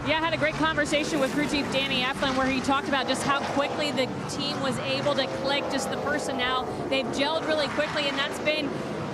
Yeah, I had a great conversation with crew chief Danny Eflin, where he talked about just how quickly the team was able to click, just the personnel. They've gelled really quickly, and that's been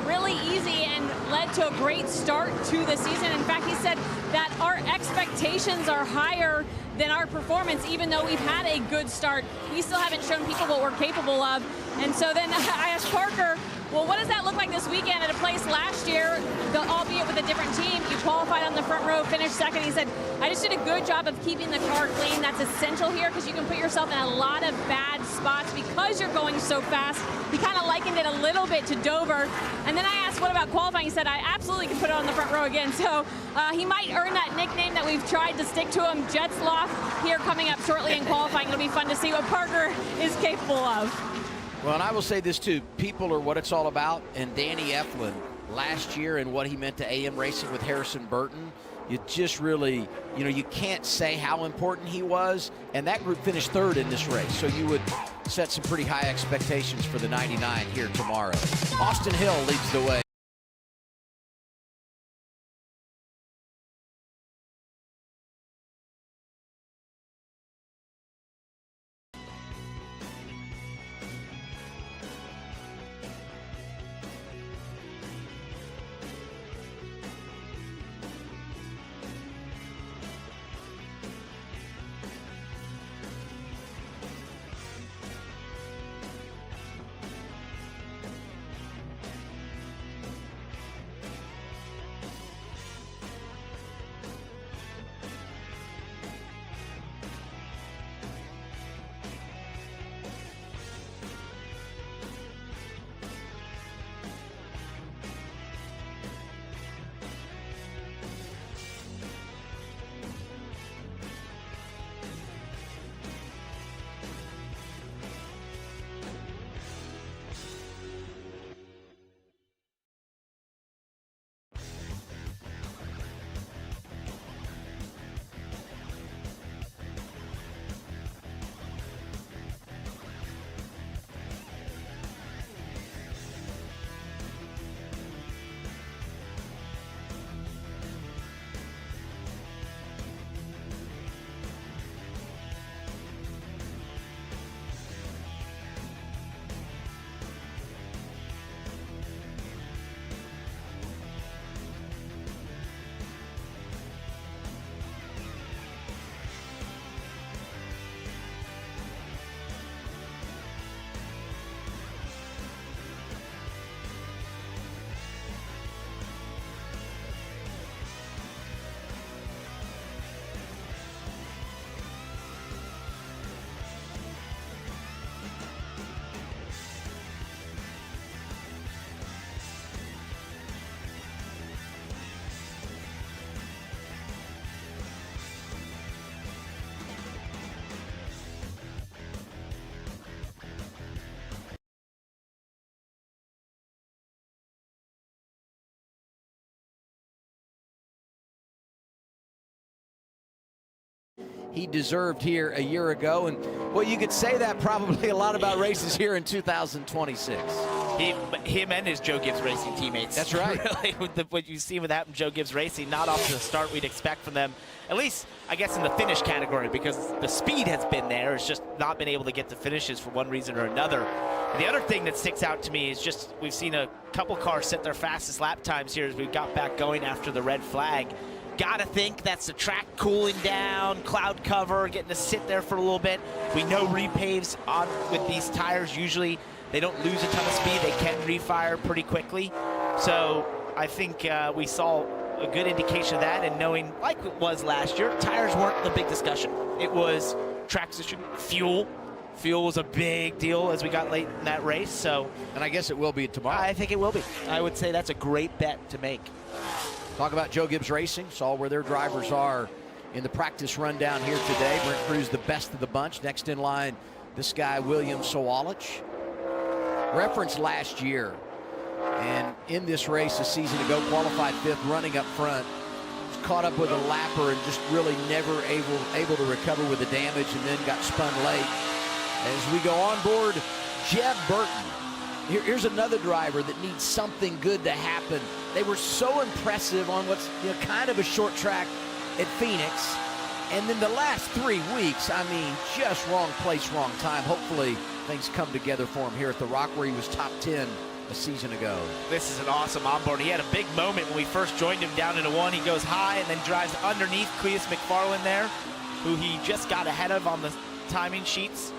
really easy and led to a great start to the season. In fact, he said that our expectations are higher than our performance, even though we've had a good start. We still haven't shown people what we're capable of. And so then I asked Parker, well, what does that look like this weekend at a place last year, albeit with a different team? You qualified on the front row, finished 2nd. He said, I just did a good job of keeping the car clean. That's essential here, because you can put yourself in a lot of bad spots because you're going so fast. He kind of likened it a little bit to Dover. And then I asked, what about qualifying? He said, I absolutely can put it on the front row again. So he might earn that nickname that we've tried to stick to him, Jetsloff, here coming up shortly in qualifying. It'll be fun to see what Parker is capable of. Well, and I will say this too, people are what it's all about, and Danny Eflin last year and what he meant to AM Racing with Harrison Burton, you just really, you know, you can't say how important he was, and that group finished 3rd in this race, so you would set some pretty high expectations for the 99 here tomorrow. Austin Hill leads the way. he deserved here a year ago. And, well, you could say that probably a lot about races here in 2026. Him and his Joe Gibbs Racing teammates. That's right. Really, what you see with that from Joe Gibbs Racing, not off to the start we'd expect from them. At least, I guess, in the finish category, because the speed has been there. It's just not been able to get to finishes for one reason or another. And the other thing that sticks out to me is just we've seen a couple cars set their fastest lap times here as we got back going after the red flag. Gotta think that's the track cooling down, cloud cover, getting to sit there for a little bit. We know repaves on with these tires usually they don't lose a ton of speed. They can refire pretty quickly. So I think we saw a good indication of that, and knowing, like it was last year, tires weren't the big discussion. It was track position, fuel. Fuel was a big deal as we got late in that race. So, and I guess it will be tomorrow. I think it will be. I would say that's a great bet to make. Talk about Joe Gibbs Racing. Saw where their drivers are in the practice rundown here today. Brent Cruz, the best of the bunch. Next in line, this guy, William Sawalich. Referenced last year, and in this race a season ago, qualified 5th, running up front. Was caught up with a lapper and just really never able to recover with the damage, and then got spun late. As we go on board, Jeb Burton. Here's another driver that needs something good to happen. They were so impressive on what's kind of a short track at Phoenix. And then the last 3 weeks, I mean, just wrong place, wrong time. Hopefully things come together for him here at the Rock, where he was top 10 a season ago. This is an awesome onboard. He had a big moment when we first joined him down into 1. He goes high and then drives underneath Cletus McFarland there, who he just got ahead of on the timing sheets.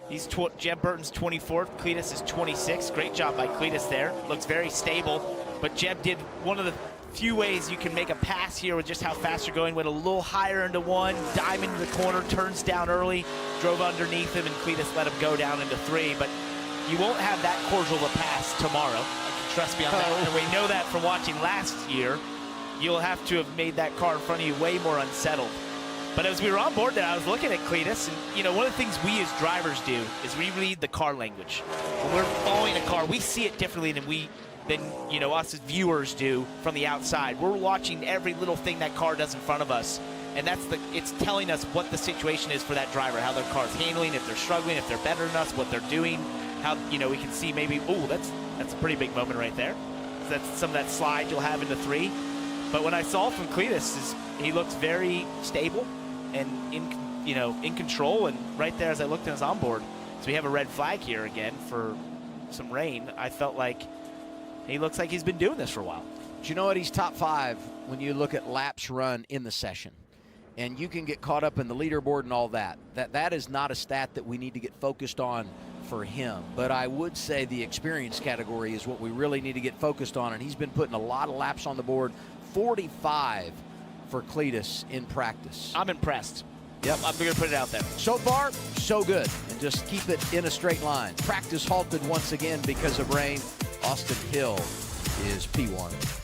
He's Jeb Burton's 24th. Cletus is 26th. Great job by Cletus there. Looks very stable. But Jeb did one of the few ways you can make a pass here with just how fast you're going. Went a little higher into 1, dive into the corner, turns down early, drove underneath him, and Cletus let him go down into 3. But you won't have that cordial a pass tomorrow. Trust me on that. And we know that from watching last year. You'll have to have made that car in front of you way more unsettled. But as we were on board there, I was looking at Cletus, and one of the things we as drivers do is we read the car language. When we're following a car, we see it differently than us as viewers do from the outside. We're watching every little thing that car does in front of us, and it's telling us what the situation is for that driver, how their car's handling, if they're struggling, if they're better than us, what they're doing, how we can see maybe, oh, that's a pretty big moment right there. That's some of that slide you'll have into 3. But what I saw from Cletus is he looks very stable and in control, and right there as I looked at his onboard, so we have a red flag here again for some rain. I felt like he looks like he's been doing this for a while. Do you know what? He's top 5 when you look at laps run in the session. And you can get caught up in the leaderboard and all that. That is not a stat that we need to get focused on for him. But I would say the experience category is what we really need to get focused on. And he's been putting a lot of laps on the board. 45 for Cletus in practice. I'm impressed. Yep. I'm going to put it out there. So far, so good. And just keep it in a straight line. Practice halted once again because of rain. Austin Hill is P1.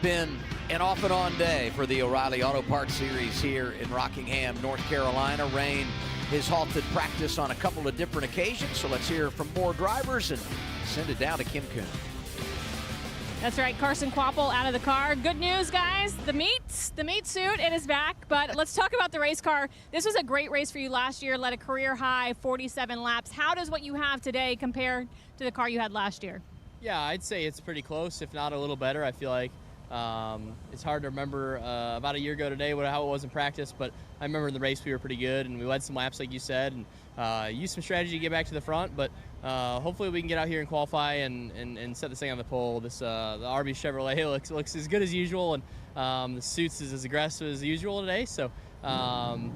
been an off and on day for the O'Reilly Auto Parts Series here in Rockingham, North Carolina. Rain has halted practice on a couple of different occasions, so let's hear from more drivers and send it down to Kim Kuhn. That's right, Carson Kvapil out of the car. Good news, guys. The meat suit, it is back. But let's talk about the race car. This was a great race for you last year, led a career high 47 laps. How does what you have today compare to the car you had last year? Yeah, I'd say it's pretty close, if not a little better. I feel like it's hard to remember about a year ago today how it was in practice, but I remember in the race we were pretty good, and we led some laps like you said, and used some strategy to get back to the front, but hopefully we can get out here and qualify and set this thing on the pole. The RB Chevrolet looks as good as usual, and the suits is as aggressive as usual today, so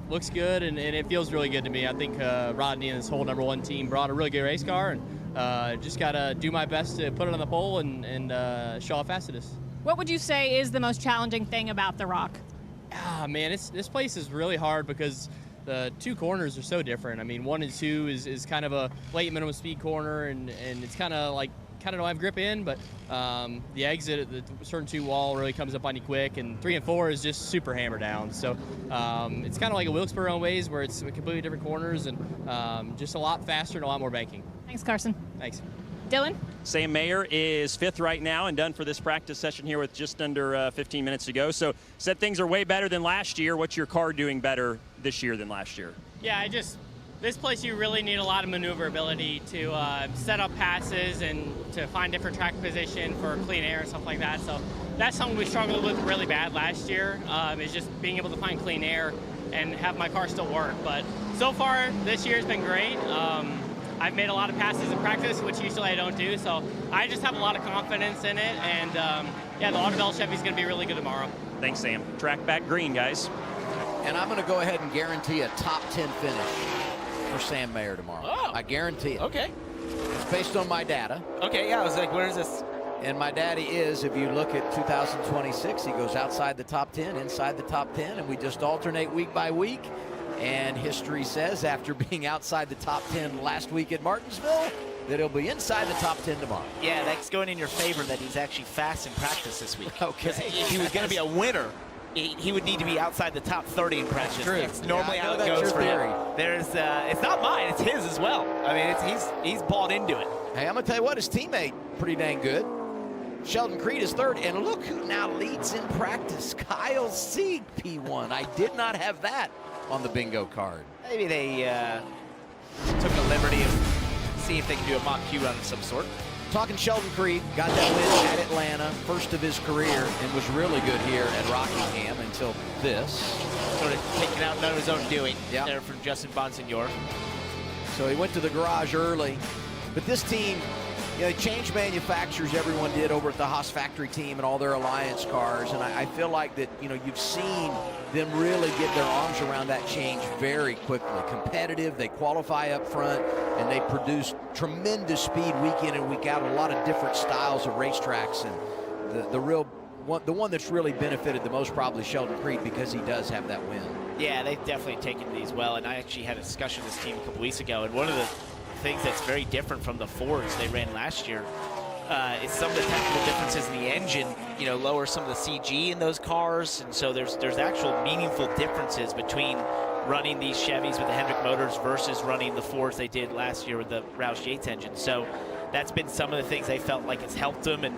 looks good, and it feels really good to me. I think Rodney and his whole #1 team brought a really good race car, and just got to do my best to put it on the pole and show how fast it is. What would you say is the most challenging thing about the Rock? Man, this place is really hard because the two corners are so different. I mean, 1 and 2 is kind of a late minimum speed corner, and it's kind of don't have grip in, but the exit at the turn 2 wall really comes up on you quick, and 3 and 4 is just super hammer down. So it's kind of like a Wilkesboro in ways where it's completely different corners and just a lot faster and a lot more banking. Thanks, Carson. Thanks. Dylan? Sam Mayer is 5th right now and done for this practice session here with just under 15 minutes to go. So said things are way better than last year. What's your car doing better this year than last year? Yeah, this place you really need a lot of maneuverability to set up passes and to find different track position for clean air and stuff like that. So that's something we struggled with really bad last year, is just being able to find clean air and have my car still work. But so far this year's been great. I've made a lot of passes in practice, which usually I don't do, so I just have a lot of confidence in it, and yeah, the Lauderdale Chevy's going to be really good tomorrow. Thanks, Sam. Track back green, guys. And I'm going to go ahead and guarantee a top 10 finish for Sam Mayer tomorrow. Oh. I guarantee it. Okay. It's based on my data. Okay, yeah, I was like, where is this? And my daddy is, if you look at 2026, he goes outside the top 10, inside the top 10, and we just alternate week by week. And history says, after being outside the top 10 last week at Martinsville, that he'll be inside the top 10 tomorrow. Yeah, that's going in your favor that he's actually fast in practice this week. Okay. If he was going to be a winner, he would need to be outside the top 30 in practice. That's true. That's normally Yeah, I how know it that's goes your for theory. him. There's, it's not mine, it's his as well. I mean, he's bought into it. Hey, I'm going to tell you what, his teammate, pretty dang good. Sheldon Creed is 3rd, and look who now leads in practice. Kyle Sieg, P1. I did not have that on the bingo card. Maybe they took a liberty of see if they can do a mock Q run of some sort. Talking Sheldon Creed, got that win at Atlanta, first of his career, and was really good here at Rockingham until this. Sort of taking out none of his own doing Yeah. there from Justin Bonsignor. So he went to the garage early. But this team, you know, they changed manufacturers, everyone did, over at the Haas factory team and all their Alliance cars. And I feel like that, you know, you've seen them really get their arms around that change very quickly. Competitive, they qualify up front, and they produce tremendous speed week in and week out, a lot of different styles of racetracks. And the one that's really benefited the most probably Sheldon Creed, because he does have that win. Yeah, they've definitely taken these well, and I actually had a discussion with this team a couple weeks ago, and one of the things that's very different from the Fords they ran last year is some of the technical differences in the engine, you know, lower some of the CG in those cars, and so there's actual meaningful differences between running these Chevys with the Hendrick motors versus running the Fords they did last year with the Roush Yates engine. So that's been some of the things they felt like has helped them. And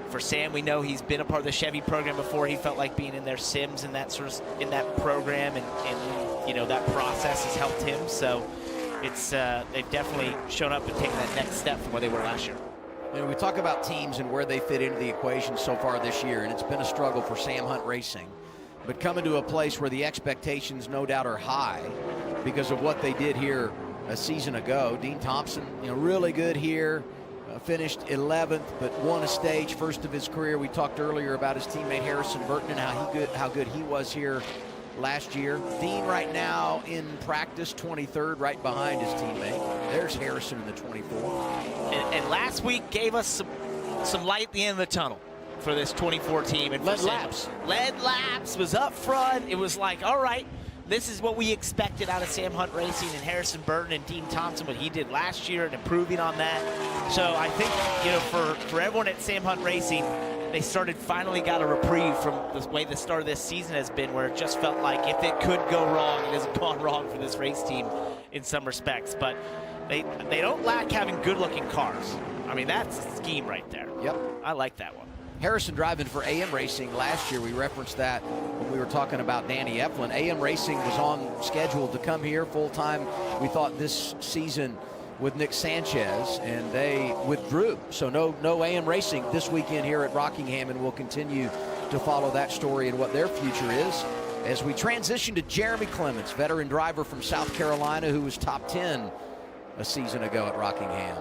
for Sam, we know he's been a part of the Chevy program before. He felt like being in their sims and that sort of in that program, and you know, that process has helped him. So it's they've definitely shown up and taken that next step from where they were last year. You know, we talk about teams and where they fit into the equation so far this year, and it's been a struggle for Sam Hunt Racing. But coming to a place where the expectations no doubt are high because of what they did here a season ago. Dean Thompson, you know, really good here. Finished 11th, but won a stage, first of his career. We talked earlier about his teammate Harrison Burton and how good he was here last year. Dean right now in practice, 23rd, right behind his teammate. There's Harrison in the 24. And last week gave us some light at the end of the tunnel for this 24 team. And Led laps. Led laps, was up front. It was like, all right, this is what we expected out of Sam Hunt Racing and Harrison Burton and Dean Thompson, what he did last year and improving on that. So I think, you know, for everyone at Sam Hunt Racing, they finally got a reprieve from the way the start of this season has been, where it just felt like if it could go wrong, it has gone wrong for this race team in some respects. But they don't lack having good-looking cars. I mean, that's a scheme right there. Yep. I like that one. Harrison driving for AM Racing last year. We referenced that when we were talking about Danny Eflin. AM Racing was on schedule to come here full-time, we thought, this season with Nick Sanchez, and they withdrew. So no AM Racing this weekend here at Rockingham, and we'll continue to follow that story and what their future is as we transition to Jeremy Clements, veteran driver from South Carolina who was top 10 a season ago at Rockingham.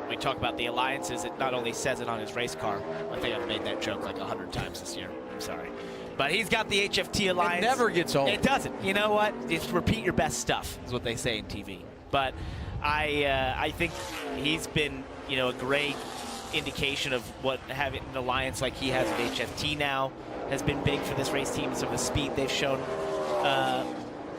We talk about the alliances. It not only says it on his race car. I think I've made that joke like 100 times this year. I'm sorry. But he's got the HFT alliance. It never gets old. It doesn't. You know what? Just repeat your best stuff is what they say in TV. But I think he's been, a great indication of what having an alliance like he has at HFT now has been big for this race team, some of the speed they've shown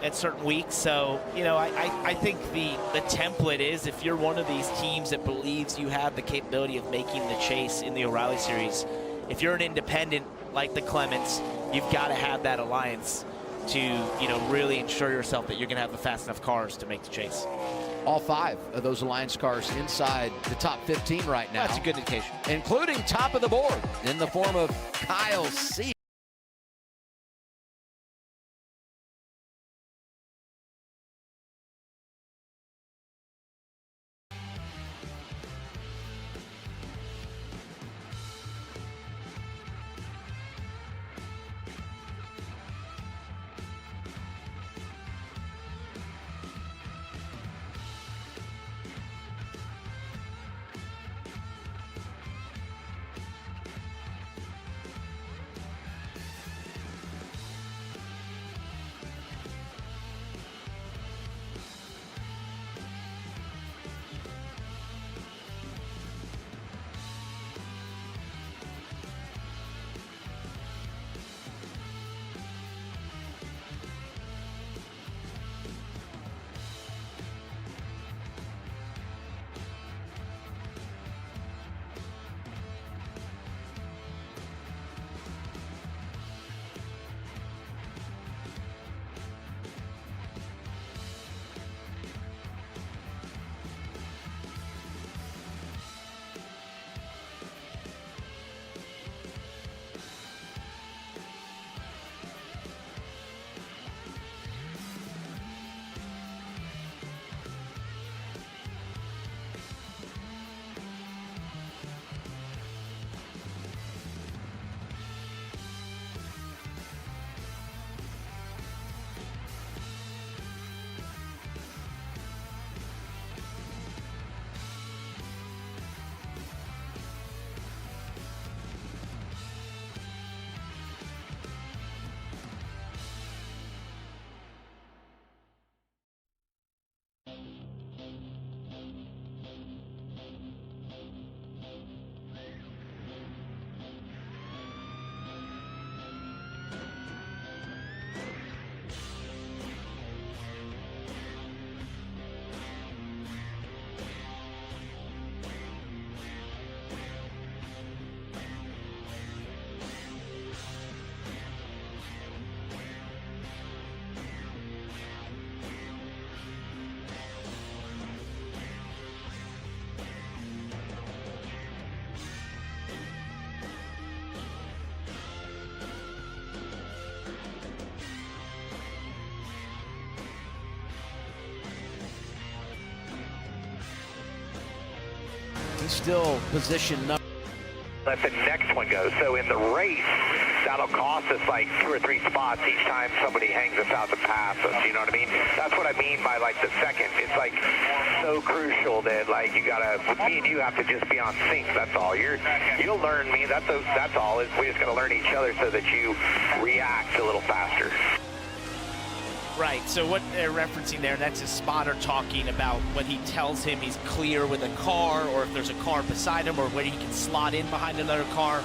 at certain weeks. So, I think the template is, if you're one of these teams that believes you have the capability of making the chase in the O'Reilly Series, if you're an independent like the Clements, you've got to have that alliance to, really ensure yourself that you're going to have the fast enough cars to make the chase. All 5 of those Alliance cars inside the top 15 right now. That's a good indication. Including top of the board in the form of Kyle C. He's still position number. Let the next one go. So in the race, that'll cost us like 2 or 3 spots each time somebody hangs us out to pass us. You know what I mean? That's what I mean by like the second. It's like so crucial that like you gotta, me and you have to just be on sync. That's all. You'll learn me. That's all. We just gotta learn each other so that you react a little faster. Right, so what they're referencing there, that's his spotter talking about when he tells him he's clear with a car, or if there's a car beside him, or where he can slot in behind another car.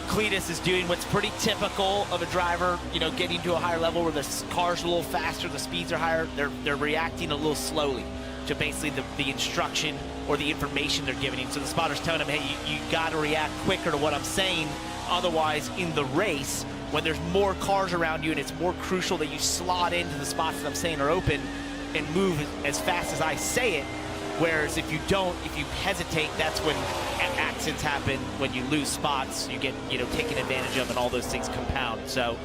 Cletus is doing what's pretty typical of a driver, getting to a higher level where the car's a little faster, the speeds are higher, they're reacting a little slowly. to basically the instruction or the information they're giving him. So the spotter's telling him, hey, you got to react quicker to what I'm saying. Otherwise, in the race, when there's more cars around you and it's more crucial that you slot into the spots that I'm saying are open and move as fast as I say it. Whereas if you don't, if you hesitate, that's when accidents happen, when you lose spots, you get, taken advantage of, and all those things compound. So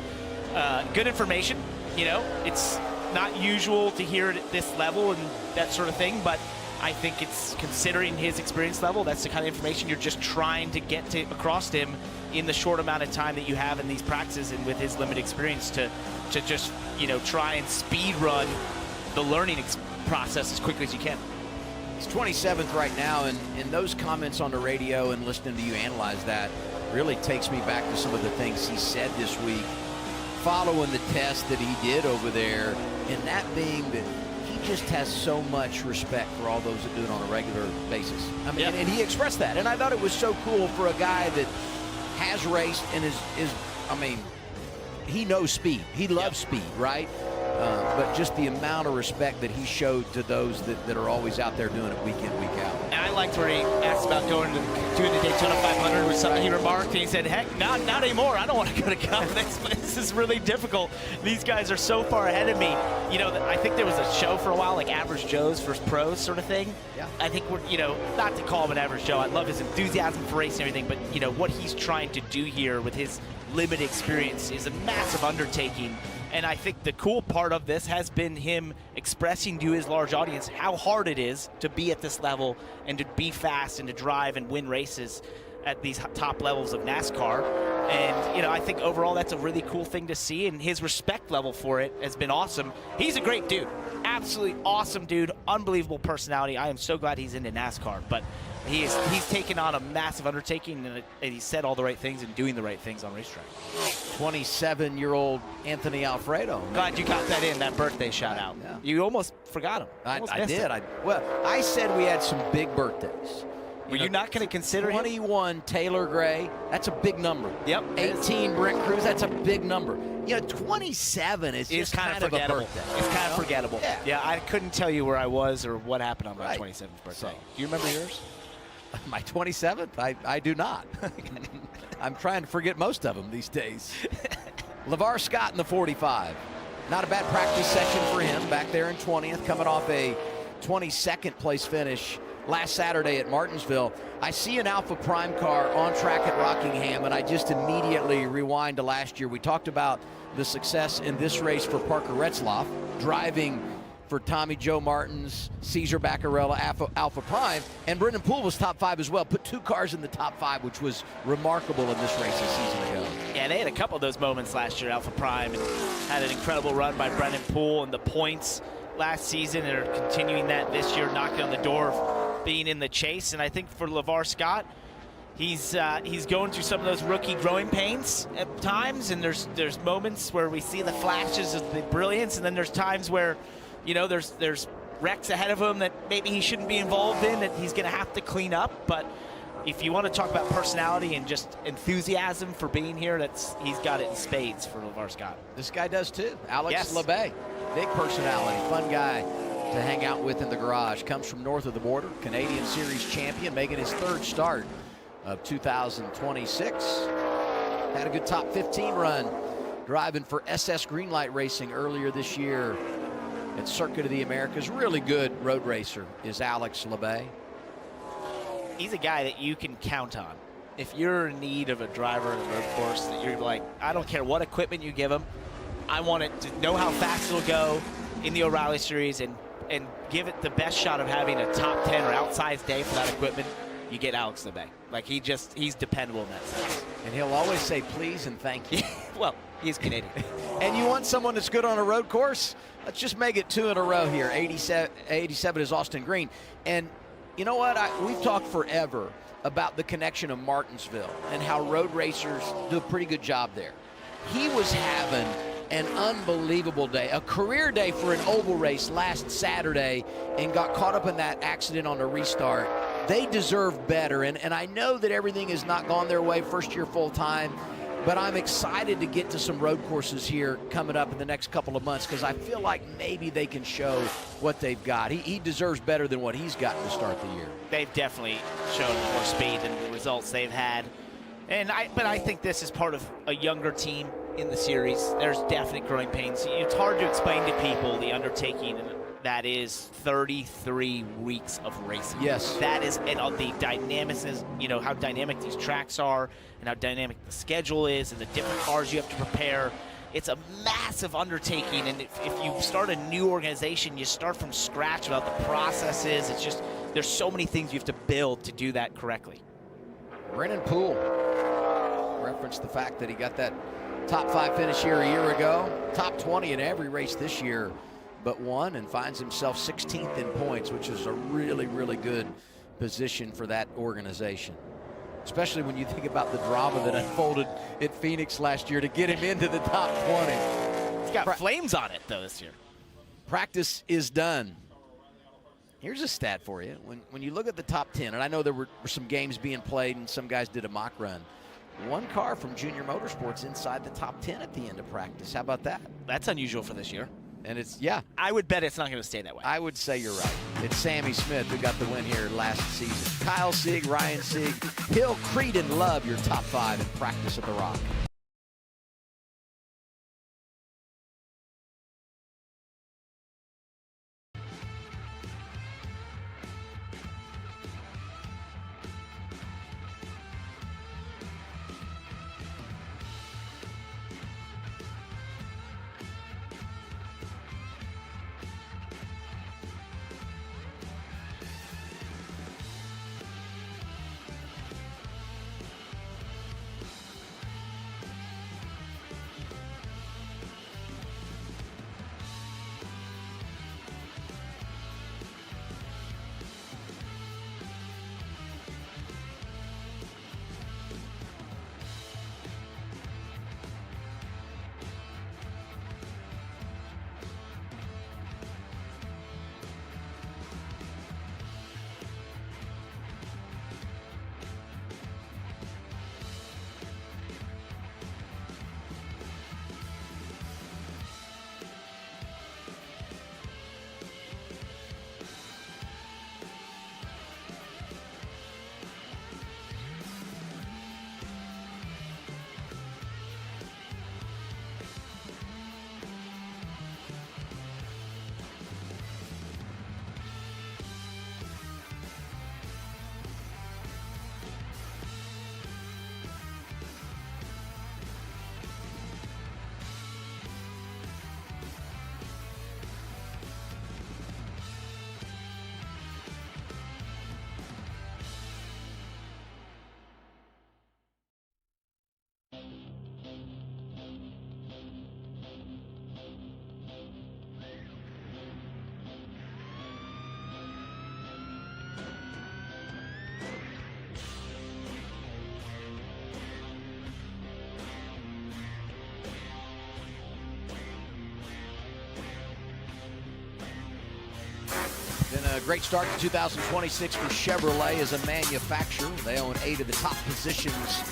good information. It's not usual to hear it at this level and that sort of thing, but I think it's, considering his experience level, that's the kind of information you're just trying to get across to him in the short amount of time that you have in these practices, and with his limited experience to just, try and speed run the learning process as quickly as you can. He's 27th right now, and those comments on the radio and listening to you analyze that really takes me back to some of the things he said this week following the test that he did over there, and that being that he just has so much respect for all those that do it on a regular basis. I mean, and he expressed that, and I thought it was so cool for a guy that has raced and is I mean, he knows speed. He loves speed, right? But just the amount of respect that he showed to those that are always out there doing it week in, week out. And I liked where he asked about doing the Daytona 500 with something he remarked, and he said, heck, not anymore. I don't want to go to Cup. This is really difficult. These guys are so far ahead of me. I think there was a show for a while, like Average Joe's versus Pros sort of thing. Yeah. I think we're, not to call him an average Joe. I love his enthusiasm for racing and everything, but, what he's trying to do here with his limited experience is a massive undertaking. And I think the cool part of this has been him expressing to his large audience how hard it is to be at this level and to be fast and to drive and win races at these top levels of NASCAR. And, I think overall that's a really cool thing to see, and his respect level for it has been awesome. He's a great dude. Absolutely awesome dude. Unbelievable personality. I am so glad he's into NASCAR. But he's taken on a massive undertaking, and he said all the right things and doing the right things on racetrack. 27-year-old Anthony Alfredo. Glad you got that in, that birthday shout out. Yeah. You almost forgot him. I did. I said we had some big birthdays. Were you not going to consider 21 Taylor Gray, that's a big number. Yep. 18 Brent Cruz, that's a big number. 27 is just kind of forgettable. A birthday. It's kind of forgettable. Yeah. I couldn't tell you where I was or what happened on my 27th birthday. So, do you remember yours? My 27th? I do not. I'm trying to forget most of them these days. LeVar Scott in the 45. Not a bad practice session for him back there in 20th, coming off a 22nd place finish last Saturday at Martinsville. I see an Alpha Prime car on track at Rockingham, and I just immediately rewind to last year. We talked about the success in this race for Parker Retzlaff, driving for Tommy Joe Martins, Cesar Baccarella, Alpha Prime, and Brendan Poole was top 5 as well. Put 2 cars in the top 5, which was remarkable in this race a season ago. Yeah, they had a couple of those moments last year, Alpha Prime, and had an incredible run by Brendan Poole, and the points last season, and are continuing that this year, knocking on the door of being in the chase. And I think for LeVar Scott, he's going through some of those rookie growing pains at times, and there's moments where we see the flashes of the brilliance, and then there's times where there's wrecks ahead of him that maybe he shouldn't be involved in, that he's going to have to clean up. But if you want to talk about personality and just enthusiasm for being here, he's got it in spades for LeVar Scott. This guy does too. Alex LeBay, big personality, fun guy to hang out with in the garage. Comes from north of the border, Canadian Series champion, making his 3rd start of 2026. Had a good top 15 run driving for SS Greenlight Racing earlier this year at Circuit of the Americas. Really good road racer is Alex LeBay. He's a guy that you can count on. If you're in need of a driver in a road course, that you're like, I don't care what equipment you give him, I want it to know how fast it'll go in the O'Reilly Series and give it the best shot of having a top 10 or outsized day for that equipment, you get Alex LeBay. Like, he's dependable in that sense. And he'll always say please and thank you. Well, he's Canadian. And you want someone that's good on a road course? Let's just make it 2 in a row here. 87 is Austin Green. And you know what? We've talked forever about the connection of Martinsville and how road racers do a pretty good job there. He was having an unbelievable day, a career day for an oval race last Saturday, and got caught up in that accident on the restart. They deserve better, and I know that everything has not gone their way first year full time, But I'm excited to get to some road courses here coming up in the next couple of months because I feel like maybe they can show what they've got. He deserves better than what he's gotten to start the year. They've definitely shown more speed than the results they've had. But I think this is part of a younger team in the series. There's definite growing pains. It's hard to explain to people the undertaking that is 33 weeks of racing. Yes. That is, and the dynamics is, how dynamic these tracks are and how dynamic the schedule is and the different cars you have to prepare. It's a massive undertaking, and if you start a new organization, you start from scratch without the processes. It's just, there's so many things you have to build to do that correctly. Brennan Poole referenced the fact that he got that top 5 finish here a year ago, top 20 in every race this year, but won, and finds himself 16th in points, which is a really, really good position for that organization. Especially when you think about the drama that unfolded at Phoenix last year to get him into the top 20. It's got flames on it, though, this year. Practice is done. Here's a stat for you. When you look at the top 10, and I know there were some games being played and some guys did a mock run, one car from Junior Motorsports inside the top 10 at the end of practice. How about that? That's unusual for this year. And it's, yeah. I would bet it's not going to stay that way. I would say you're right. It's Sammy Smith who got the win here last season. Kyle Sieg, Ryan Sieg, Hill, Creed, and Love, your top 5 in practice at the Rock. Been a great start to 2026 for Chevrolet as a manufacturer. They own 8 of the top positions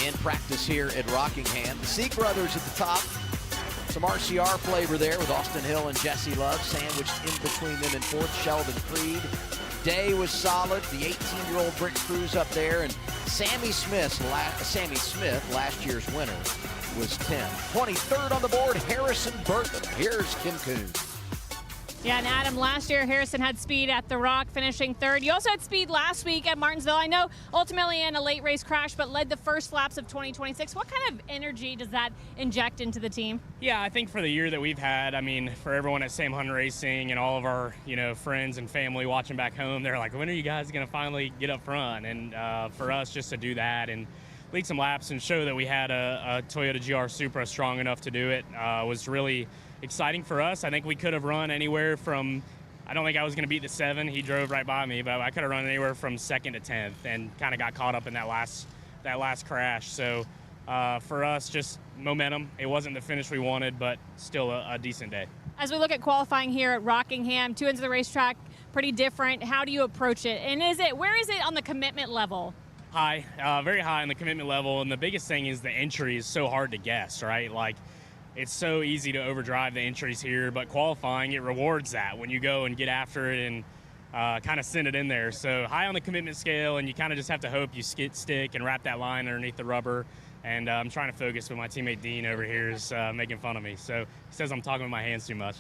in practice here at Rockingham. The Sieg brothers at the top. Some RCR flavor there with Austin Hill and Jesse Love sandwiched in between them in 4th. Sheldon Creed. Day was solid. The 18-year-old Brent Cruz up there, and Sammy Smith, last year's winner, was 10th. 23rd on the board, Harrison Burton. Here's Kim Coon. Yeah, and Adam, last year Harrison had speed at the Rock, finishing 3rd. You also had speed last week at Martinsville. I know ultimately in a late race crash, but led the first laps of 2026. What kind of energy does that inject into the team? Yeah, I think for the year that we've had, I mean, for everyone at Sam Hunt Racing and all of our, friends and family watching back home, they're like, when are you guys going to finally get up front? And for us just to do that and lead some laps and show that we had a Toyota GR Supra strong enough to do it was really exciting for us. I think we could have run anywhere from, I don't think I was going to beat the 7. He drove right by me, but I could have run anywhere from 2nd to 10th and kind of got caught up in that last crash. So for us, just momentum. It wasn't the finish we wanted, but still a decent day. As we look at qualifying here at Rockingham, 2 ends of the racetrack, pretty different. How do you approach it? And where is it on the commitment level? High, very high on the commitment level, and the biggest thing is the entry is so hard to guess, right? Like, it's so easy to overdrive the entries here, but qualifying, it rewards that when you go and get after it and kind of send it in there. So high on the commitment scale, and you kind of just have to hope you stick and wrap that line underneath the rubber. And I'm trying to focus, but my teammate Dean over here is making fun of me. So he says I'm talking with my hands too much.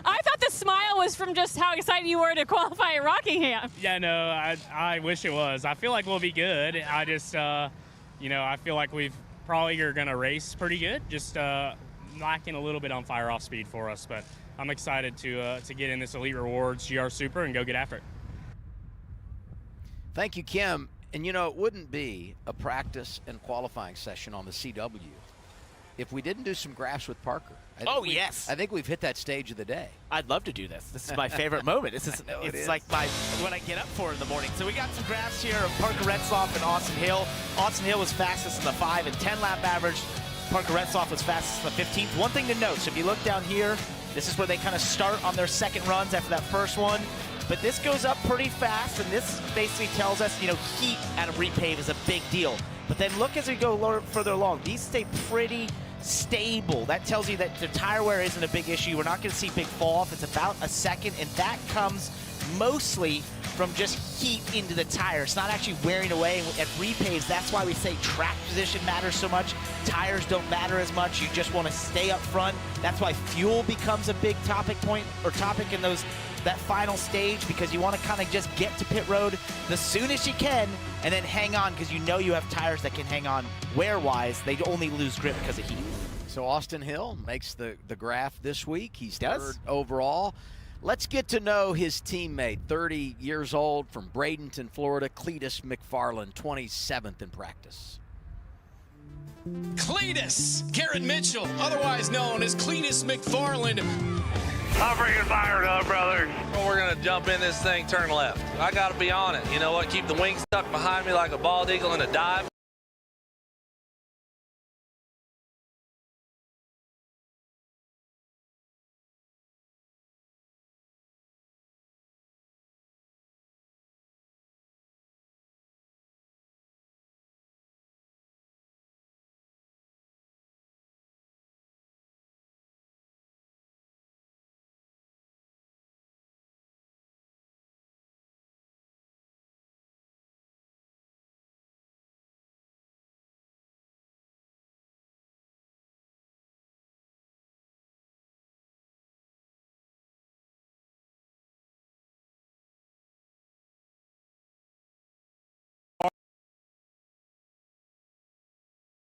I thought the smile was from just how excited you were to qualify at Rockingham. Yeah, no, I wish it was. I feel like we'll be good. I just, you know, I feel like we've probably are going to race pretty good, just lacking a little bit on fire-off speed for us. But I'm excited to get in this Elite Rewards GR Super and go get after it. Thank you, Kim. And you know, it wouldn't be a practice and qualifying session on the CW if we didn't do some graphs with Parker. Yes. I think we've hit that stage of the day. I'd love to do this. This is my favorite moment. This is it's like what I get up for in the morning. So we got some graphs here of Parker Retzloff and Austin Hill. Austin Hill was fastest in the 5 and 10 lap average. Parker Retzloff was fastest in the 15th. One thing to note, so if you look down here, this is where they kind of start on their second runs after that first one. But this goes up pretty fast, and this basically tells us, you know, heat out of repave is a big deal. But then look as we go further along, these stay pretty stable. That tells you that the tire wear isn't a big issue. We're not going to see big fall off. It's about a second, and that comes mostly from just heat into the tire. It's not actually wearing away. At repaves, that's why we say track position matters so much. Tires don't matter as much. You just want to stay up front. That's why fuel becomes a big topic in that final stage, because you want to kind of just get to pit road the soonest you can and then hang on, because you know you have tires that can hang on wear-wise. They only lose grip because of heat. So Austin Hill makes the graph this week. He's third overall. Let's get to know his teammate, 30 years old from Bradenton, Florida, Cletus McFarland, 27th in practice. Cletus Garrett Mitchell, otherwise known as Cletus McFarland. I'm freaking fired up, brother. Well, we're gonna jump in this thing, turn left. I gotta be on it. You know what? Keep the wings stuck behind me like a bald eagle in a dive.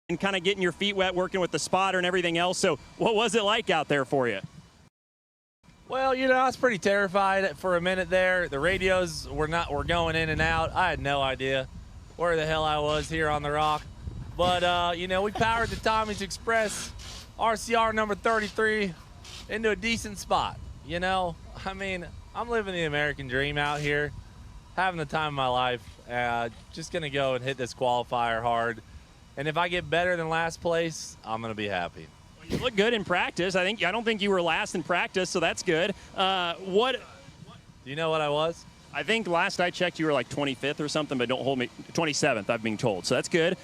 And kind of getting your feet wet, working with the spotter and everything else. So what was it like out there for you? Well, you know, I was pretty terrified for a minute there. The radios were going in and out. I had no idea where the hell I was here on the rock. But, you know, we powered the Tommy's Express RCR number 33 into a decent spot. You know, I mean, I'm living the American dream out here, having the time of my life. Just going to go and hit this qualifier hard. And if I get better than last place, I'm going to be happy. You look good in practice. I don't think you were last in practice, so that's good. Do you know what I was? I think last I checked, you were like 25th or something, but don't hold me. 27th, I've been told, so that's good.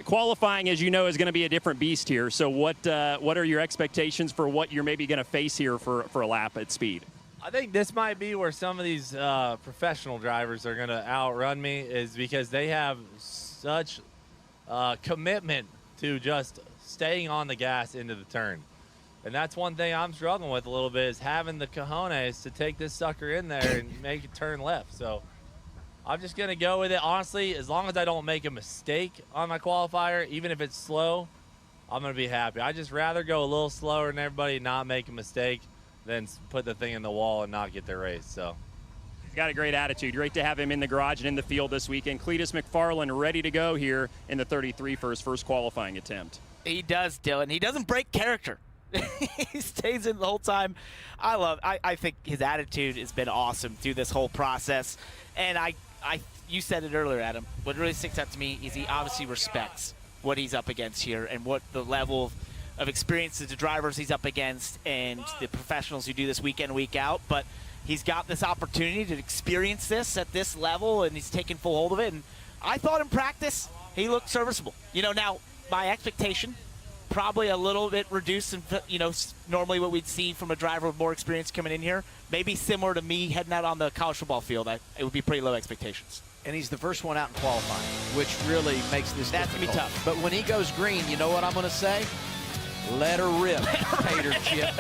Qualifying, as you know, is going to be a different beast here. So what are your expectations for what you're maybe going to face here for a lap at speed? I think this might be where some of these professional drivers are going to outrun me, is because they have such commitment to just staying on the gas into the turn. And that's one thing I'm struggling with a little bit, is having the cojones to take this sucker in there and make it turn left. So I'm just going to go with it. Honestly, as long as I don't make a mistake on my qualifier, even if it's slow, I'm going to be happy. I'd just rather go a little slower than everybody, not make a mistake, than put the thing in the wall and not get the race. So he's got a great attitude. Great to have him in the garage and in the field this weekend. Cletus McFarland ready to go here in the 33 for his first qualifying attempt. He does, Dylan. He doesn't break character. He stays in the whole time. I think his attitude has been awesome through this whole process. And you said it earlier, Adam. What really sticks out to me is he obviously respects what he's up against here and what the level of experience that the drivers he's up against and the professionals who do this week in, week out. But he's got this opportunity to experience this at this level, and he's taken full hold of it. And I thought in practice he looked serviceable. You know, now my expectation probably a little bit reduced than, you know, normally what we'd see from a driver with more experience coming in here. Maybe similar to me heading out on the college football field. It would be pretty low expectations. And he's the first one out in qualifying, which really makes this That's going to be difficult. tough. But when he goes green, you know what I'm going to say? Let her rip, tater chip.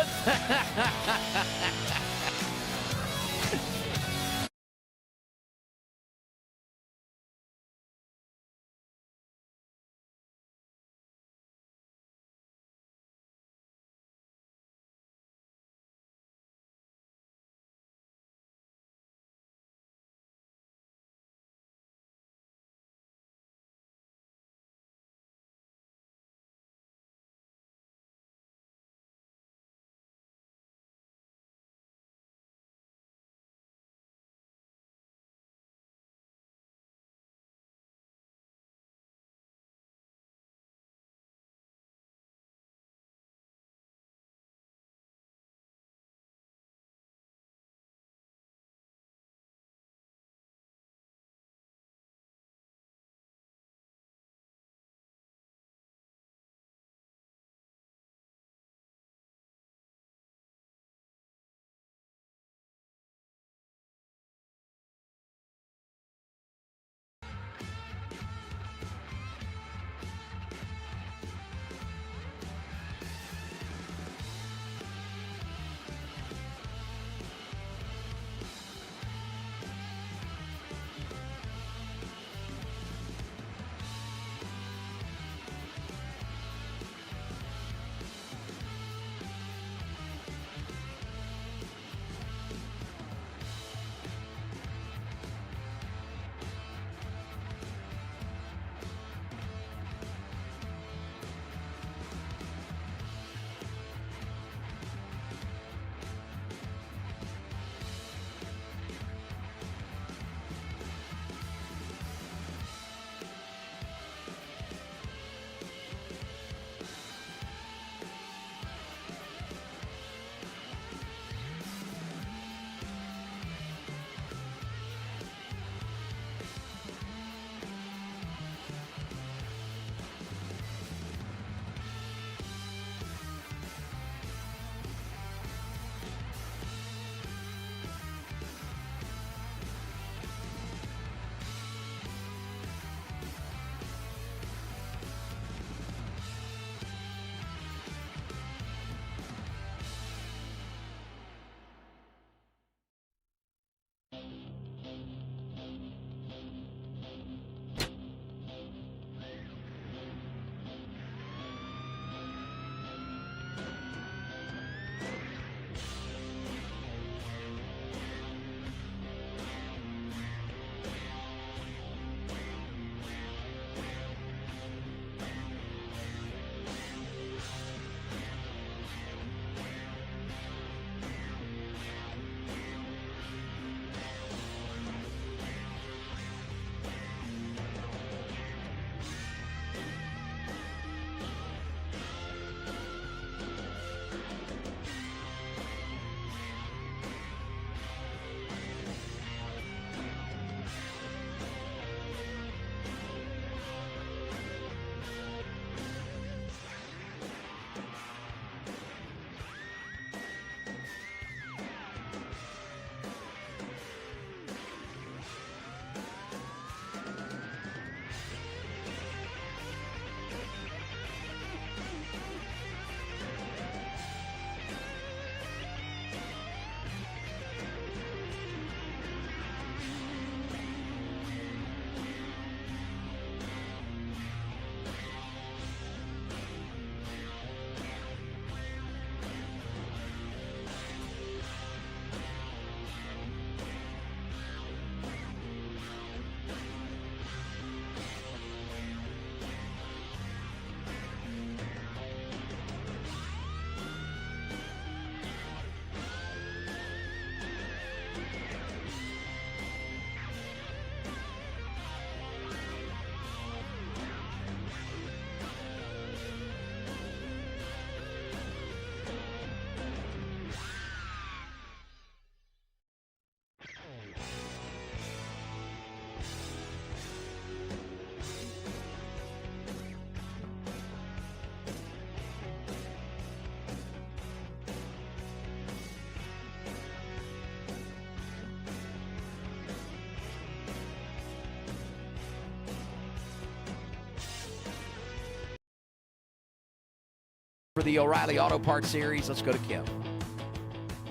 For the O'Reilly Auto Parts Series, let's go to Kim.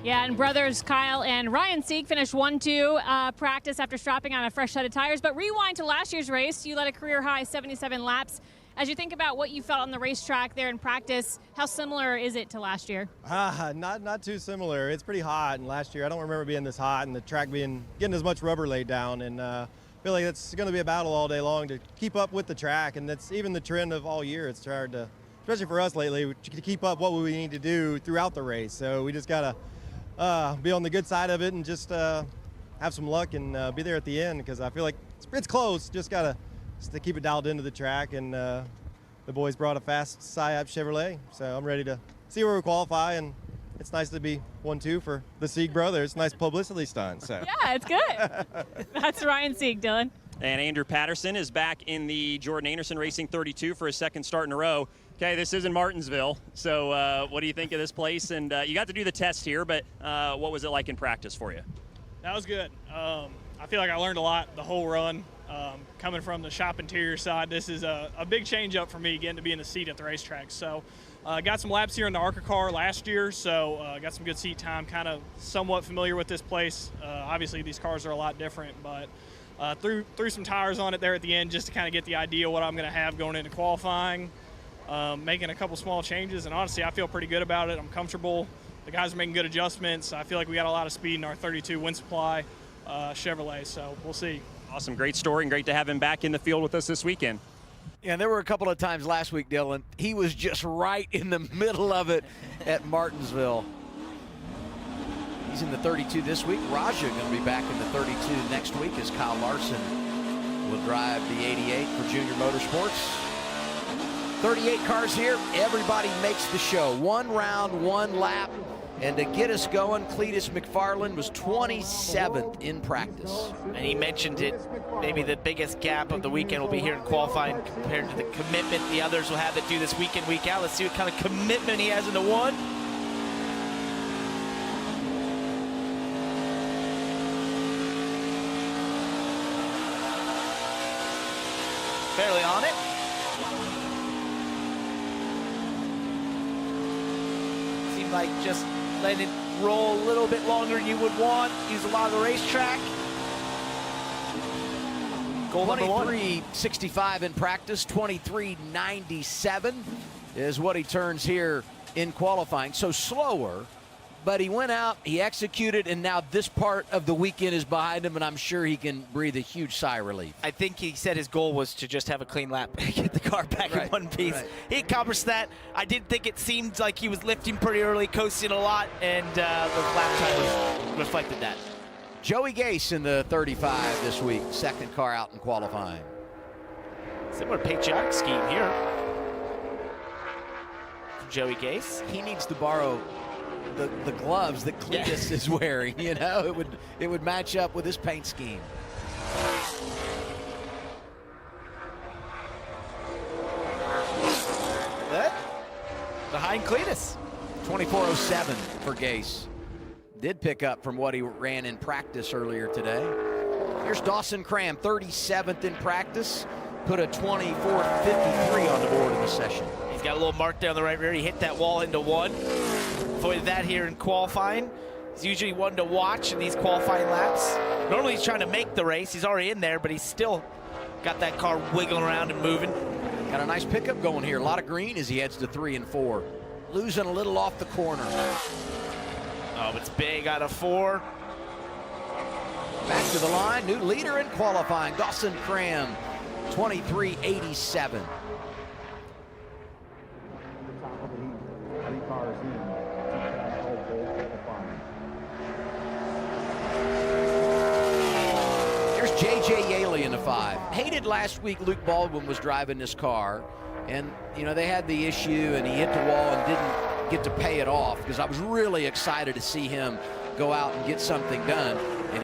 Yeah, and brothers Kyle and Ryan Sieg finished 1-2 practice after strapping on a fresh set of tires. But rewind to last year's race, you led a career-high 77 laps. As you think about what you felt on the racetrack there in practice, how similar is it to last year? Not too similar. It's pretty hot, and last year I don't remember being this hot and the track getting as much rubber laid down. And I feel like it's going to be a battle all day long to keep up with the track, and that's even the trend of all year. It's hard to, especially for us lately, to keep up what we need to do throughout the race. So we just got to be on the good side of it and just have some luck and be there at the end, because I feel like it's close. Just got to keep it dialed into the track, and the boys brought a fast Sciop Chevrolet, so I'm ready to see where we qualify. And it's nice to be 1-2 for the Sieg brothers. It's a nice publicity stunt. So. Yeah, it's good. That's Ryan Sieg, Dylan. And Andrew Patterson is back in the Jordan Anderson Racing 32 for his second start in a row. Okay, this is in Martinsville, so what do you think of this place? And you got to do the test here, but what was it like in practice for you? That was good. I feel like I learned a lot the whole run. Coming from the shop interior side, this is a big change up for me, getting to be in the seat at the racetrack. So got some laps here in the ARCA car last year, so got some good seat time, kind of somewhat familiar with this place. Obviously these cars are a lot different, but threw some tires on it there at the end just to kind of get the idea what I'm going to have going into qualifying. Making a couple small changes, and honestly I feel pretty good about it. I'm comfortable. The guys are making good adjustments. I feel like we got a lot of speed in our 32 wind supply Chevrolet, so we'll see. Awesome, great story, and great to have him back in the field with us this weekend. Yeah, and there were a couple of times last week, Dylan, he was just right in the middle of it at Martinsville. He's in the 32 this week. Raja going to be back in the 32 next week as Kyle Larson will drive the 88 for Junior Motorsports. 38 cars here. Everybody makes the show. One round, one lap. And to get us going, Cletus McFarland was 27th in practice. And he mentioned it, maybe the biggest gap of the weekend will be here in qualifying compared to the commitment the others will have that do this week in, week out. Let's see what kind of commitment he has in the one. Fairly on it. Seemed like just letting it roll a little bit longer than you would want. Use a lot of the racetrack. Goal number 23.65 in practice. 23.97 is what he turns here in qualifying. So slower, but he went out, he executed, and now this part of the weekend is behind him, and I'm sure he can breathe a huge sigh of relief. I think he said his goal was to just have a clean lap and get the car back in one piece. Right. He accomplished that. I did think it seemed like he was lifting pretty early, coasting a lot, and the lap time reflected that. Joey Gase in the 35 this week, second car out in qualifying. Similar patriotic scheme here. Joey Gase. He needs to borrow the gloves that Cletus is wearing. You know, it would match up with his paint scheme. Behind Cletus. 24.07 for Gase. Did pick up from what he ran in practice earlier today. Here's Dawson Cram, 37th in practice. Put a 24.53 on the board in the session. He's got a little mark there on the right rear. He hit that wall into one. Avoided that here in qualifying. He's usually one to watch in these qualifying laps. Normally he's trying to make the race. He's already in there, but he's still got that car wiggling around and moving. Got a nice pickup going here. A lot of green as he heads to 3 and 4. Losing a little off the corner. Oh, it's big out of 4. Back to the line. New leader in qualifying. Dawson Cram, 23.87. J.J. Yaley in the 5. Hated last week Luke Baldwin was driving this car, and you know they had the issue and he hit the wall and didn't get to pay it off, because I was really excited to see him go out and get something done. And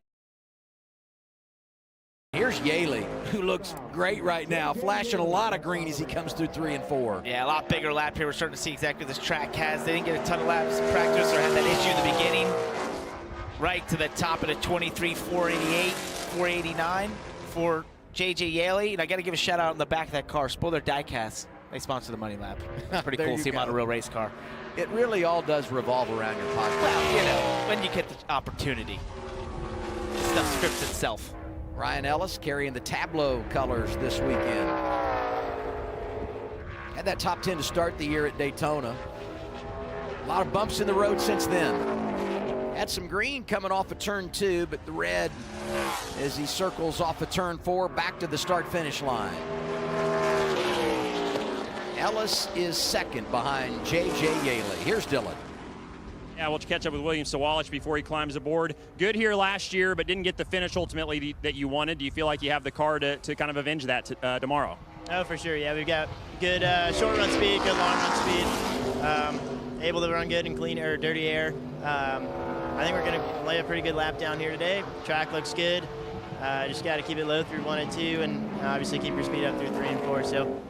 here's Yaley, who looks great right now, flashing a lot of green as he comes through 3 and 4. Yeah, a lot bigger lap here. We're starting to see exactly what this track has. They didn't get a ton of laps in practice or had that issue in the beginning. Right to the top of the 23.488, 489 for J.J. Yaley. And I got to give a shout out on the back of that car. Spoiler diecast. They sponsor the Money Lap. It's pretty There cool you to see them go. on a real race car. It really all does revolve around your pocket. Well, you know, when you get the opportunity. Stuff scripts itself. Ryan Ellis carrying the Tableau colors this weekend. Had that top 10 to start the year at Daytona. A lot of bumps in the road since then. Had some green coming off of turn 2, but the red as he circles off of turn 4 back to the start-finish line. Ellis is second behind J.J. Yaley. Here's Dylan. Yeah, we'll catch up with William Sawalich before he climbs aboard. Good here last year, but didn't get the finish ultimately that you wanted. Do you feel like you have the car to kind of avenge that tomorrow? Oh, for sure. Yeah, we've got good short run speed, good long run speed. Able to run good in clean or dirty air. I think we're going to lay a pretty good lap down here today. Track looks good. Just got to keep it low through 1 and 2, and obviously keep your speed up through 3 and 4. So,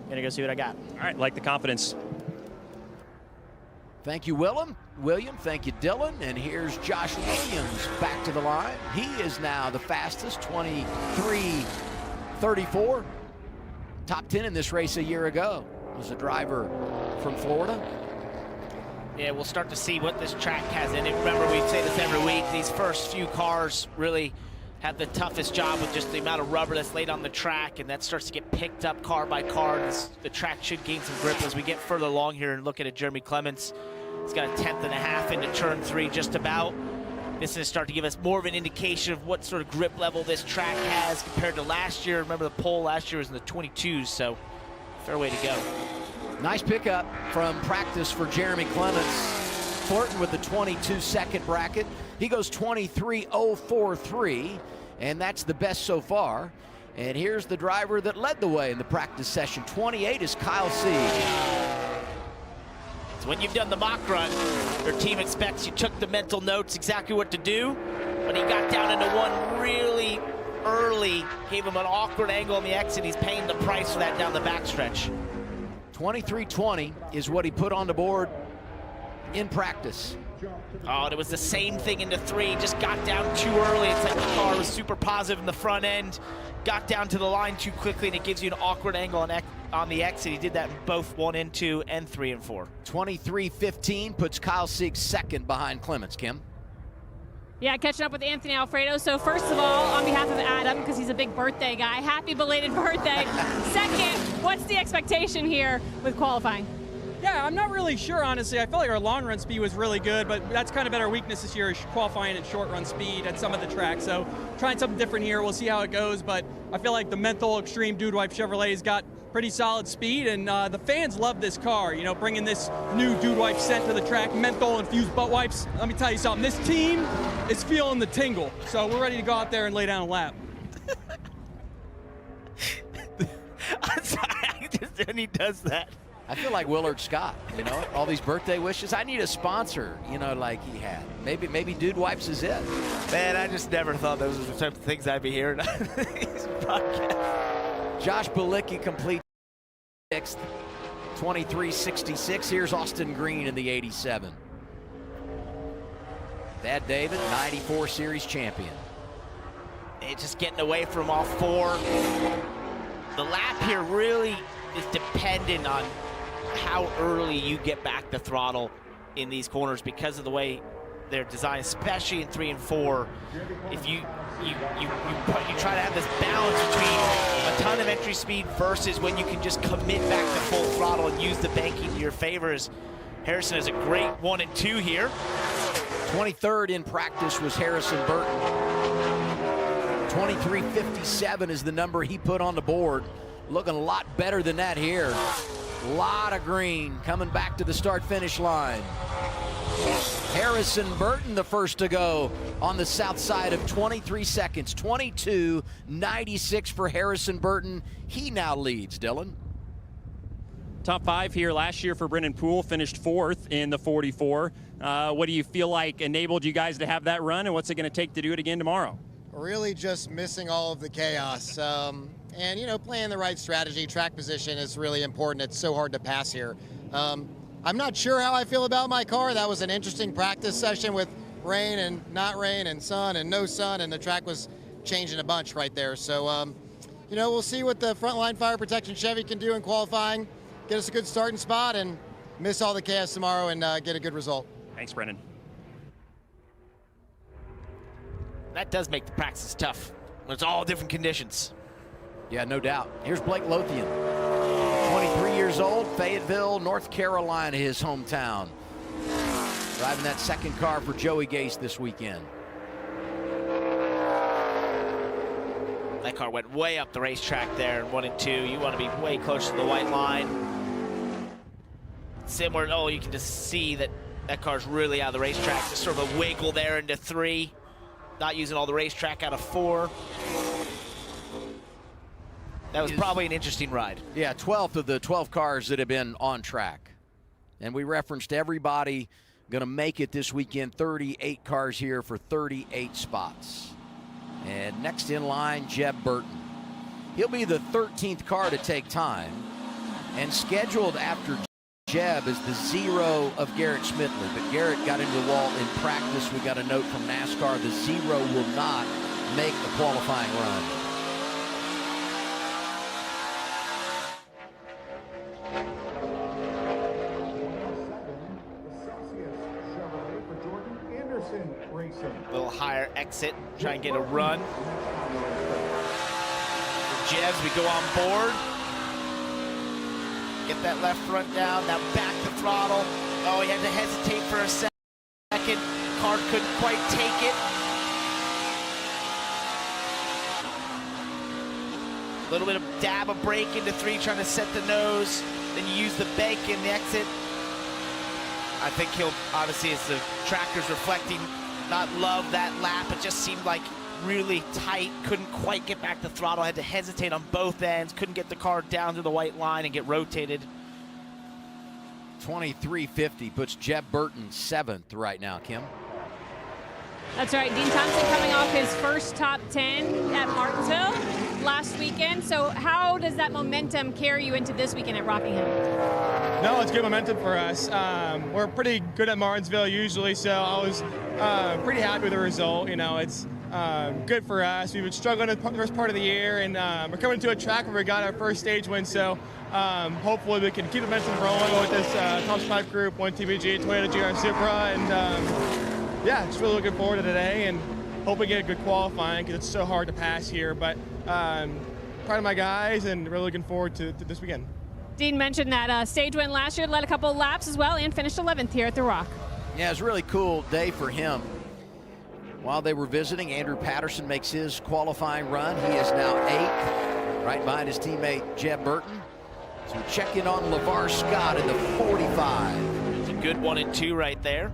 gonna go see what I got. All right, like the confidence. Thank you, William. Thank you, Dylan. And here's Josh Williams back to the line. He is now the fastest, 23:34. Top 10 in this race a year ago. Was a driver from Florida. Yeah, we'll start to see what this track has in it. Remember, we say this every week. These first few cars really have the toughest job with just the amount of rubber that's laid on the track, and that starts to get picked up car by car. The track should gain some grip as we get further along here and look at Jeremy Clements. He's got a 1/10.5 into turn 3 just about. This is going to start to give us more of an indication of what sort of grip level this track has compared to last year. Remember, the pole last year was in the 22s, so fair way to go. Nice pickup from practice for Jeremy Clements, flirting with the 22-second bracket. He goes 23:043, and that's the best so far. And here's the driver that led the way in the practice session. 28 is Kyle Sieg. So when you've done the mock run, your team expects you took the mental notes, exactly what to do, but he got down into one really early, gave him an awkward angle on the exit. He's paying the price for that down the backstretch. 23:20 is what he put on the board in practice. Oh, and it was the same thing into 3. Just got down too early. It's like the car was super positive in the front end. Got down to the line too quickly, and it gives you an awkward angle on the exit. He did that in both 1 and 2 and 3 and 4. 23:15 puts Kyle Sieg second behind Clements, Kim. Yeah, catching up with Anthony Alfredo. So first of all, on behalf of Adam, because he's a big birthday guy, happy belated birthday. Second, what's the expectation here with qualifying? Yeah, I'm not really sure, honestly. I feel like our long run speed was really good, but that's kind of been our weakness this year, is qualifying at short run speed at some of the tracks. So trying something different here. We'll see how it goes, but I feel like the menthol extreme Dude Wipe Chevrolet's got pretty solid speed, and the fans love this car. You know, bringing this new Dude Wipe scent to the track, menthol infused butt wipes. Let me tell you something, this team is feeling the tingle. So we're ready to go out there and lay down a lap. I'm sorry, and he does that. I feel like Willard Scott, you know, all these birthday wishes. I need a sponsor, you know, like he had. Maybe Dude Wipes is it. Man, I just never thought those were the type of things I'd be hearing on these podcasts. Josh Bilicki complete 6th, 23:66. Here's Austin Green in the 87. Thad David, 94 Series champion. It's just getting away from all 4. The lap here really is dependent on how early you get back the throttle in these corners because of the way they're designed, especially in 3 and 4. If you try to have this balance between a ton of entry speed versus when you can just commit back to full throttle and use the banking to your favors. Harrison has a great 1 and 2 here. 23rd in practice was Harrison Burton. 23:57 is the number he put on the board. Looking a lot better than that here. A lot of green coming back to the start-finish line. Harrison Burton, the first to go on the south side of 23 seconds. 22:96 for Harrison Burton. He now leads, Dylan. Top 5 here last year for Brendan Poole, finished 4th in the 44. What do you feel like enabled you guys to have that run, and what's it going to take to do it again tomorrow? Really just missing all of the chaos. And, you know, playing the right strategy, track position is really important. It's so hard to pass here. I'm not sure how I feel about my car. That was an interesting practice session with rain and not rain and sun and no sun, and the track was changing a bunch right there. So, you know, we'll see what the frontline fire protection Chevy can do in qualifying. get us a good starting spot and miss all the chaos tomorrow and get a good result. Thanks, Brendan. That does make the practice tough when it's all different conditions. Yeah, no doubt. Here's Blake Lothian, 23 years old, Fayetteville, North Carolina, his hometown. Driving that second car for Joey Gase this weekend. That car went way up the racetrack there in 1 and 2. You want to be way close to the white line. Similar, oh, you can just see that that car's really out of the racetrack. Just sort of a wiggle there into 3. Not using all the racetrack out of 4. That was probably an interesting ride. Yeah, 12th of the 12 cars that have been on track. And we referenced everybody going to make it this weekend. 38 cars here for 38 spots. And next in line, Jeb Burton. He'll be the 13th car to take time. And scheduled after Jeb is the 0 of Garrett Smithley. But Garrett got into the wall in practice. We got a note from NASCAR. The 0 will not make the qualifying run. A little higher exit, try and get a run. For Jebs, we go on board. Get that left front down, now back the throttle. Oh, he had to hesitate for a second. Car couldn't quite take it. A little bit of dab of brake into 3, trying to set the nose. Then you use the bank in the exit. I think he'll, obviously, as the tracker's reflecting, not love that lap. It just seemed like really tight, couldn't quite get back the throttle, had to hesitate on both ends, couldn't get the car down to the white line and get rotated. 23.50 puts Jeb Burton 7th right now, Kim. That's right, Dean Thompson coming off his first top 10 at Martinsville last weekend. So how does that momentum carry you into this weekend at Rockingham? No, it's good momentum for us. We're pretty good at Martinsville usually, so I was pretty happy with the result. You know, it's good for us. We've been struggling the first part of the year, and we're coming to a track where we got our first stage win, so hopefully we can keep the momentum rolling with this top 5 group, 1 TBG, Toyota GR Supra, and yeah, just really looking forward to today and hope we get a good qualifying because it's so hard to pass here, but proud of my guys and really looking forward to this weekend. Dean mentioned that stage win last year, led a couple of laps as well, and finished 11th here at the Rock. Yeah, it's a really cool day for him. While they were visiting, Andrew Patterson makes his qualifying run. He is now 8th, right behind his teammate Jeb Burton. So we check in on LeVar Scott in the 45. It's a good 1 and 2 right there.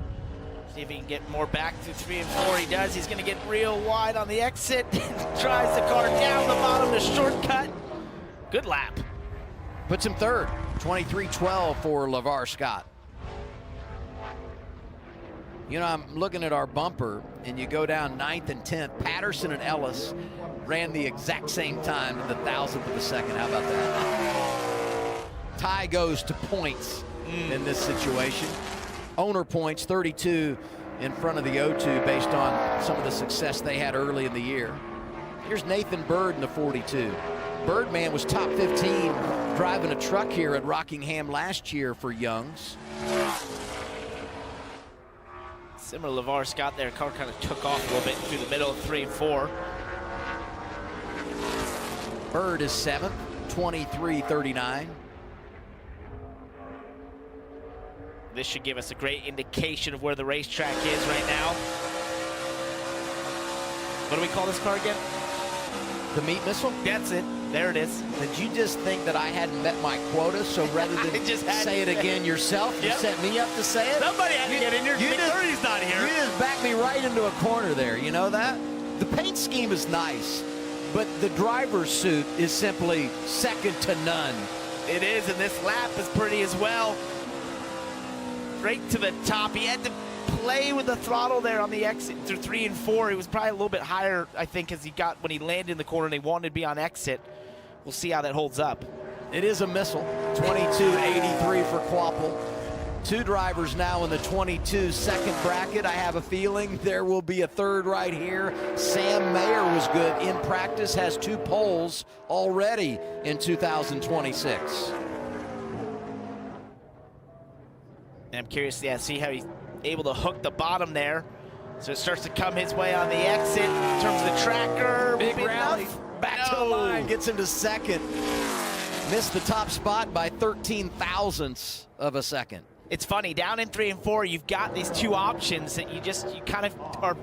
See if he can get more back through 3 and 4. He does. He's going to get real wide on the exit. Drives the car down the bottom, the shortcut. Good lap. Puts him 3rd, 23.12 for LeVar Scott. You know, I'm looking at our bumper, and you go down 9th and 10th. Patterson and Ellis ran the exact same time in the 1,000th of a second. How about that? Tie goes to points in this situation. Owner points, 32 in front of the O2 based on some of the success they had early in the year. Here's Nathan Bird in the 42. Birdman was top 15 driving a truck here at Rockingham last year for Youngs. Similar to LeVar Scott there, car kind of took off a little bit through the middle of 3 and 4. Bird is 7th, 23.39. This should give us a great indication of where the racetrack is right now. What do we call this car again? The meat missile? That's it. There it is. Did you just think that I hadn't met my quota, so rather than just say it again yourself, you set me up to say it? Somebody had to get in here. McCurdy's not here. You just backed me right into a corner there, you know that? The paint scheme is nice, but the driver's suit is simply second to none. It is, and this lap is pretty as well. Straight to the top. He had to play with the throttle there on the exit through 3 and 4. He was probably a little bit higher, I think, as he got when he landed in the corner and he wanted to be on exit. We'll see how that holds up. It is a missile. 22.83 for Quapple. 2 drivers now in the 22-second bracket. I have a feeling there will be a 3rd right here. Sam Mayer was good in practice, has 2 poles already in 2026. I'm curious to see how he's able to hook the bottom there. So it starts to come his way on the exit in terms of the tracker. Big Maybe rally. enough. Back to the line. Gets him to second. Missed the top spot by 13 thousandths of a second. It's funny, down in 3 and 4, you've got these two options that you kind of are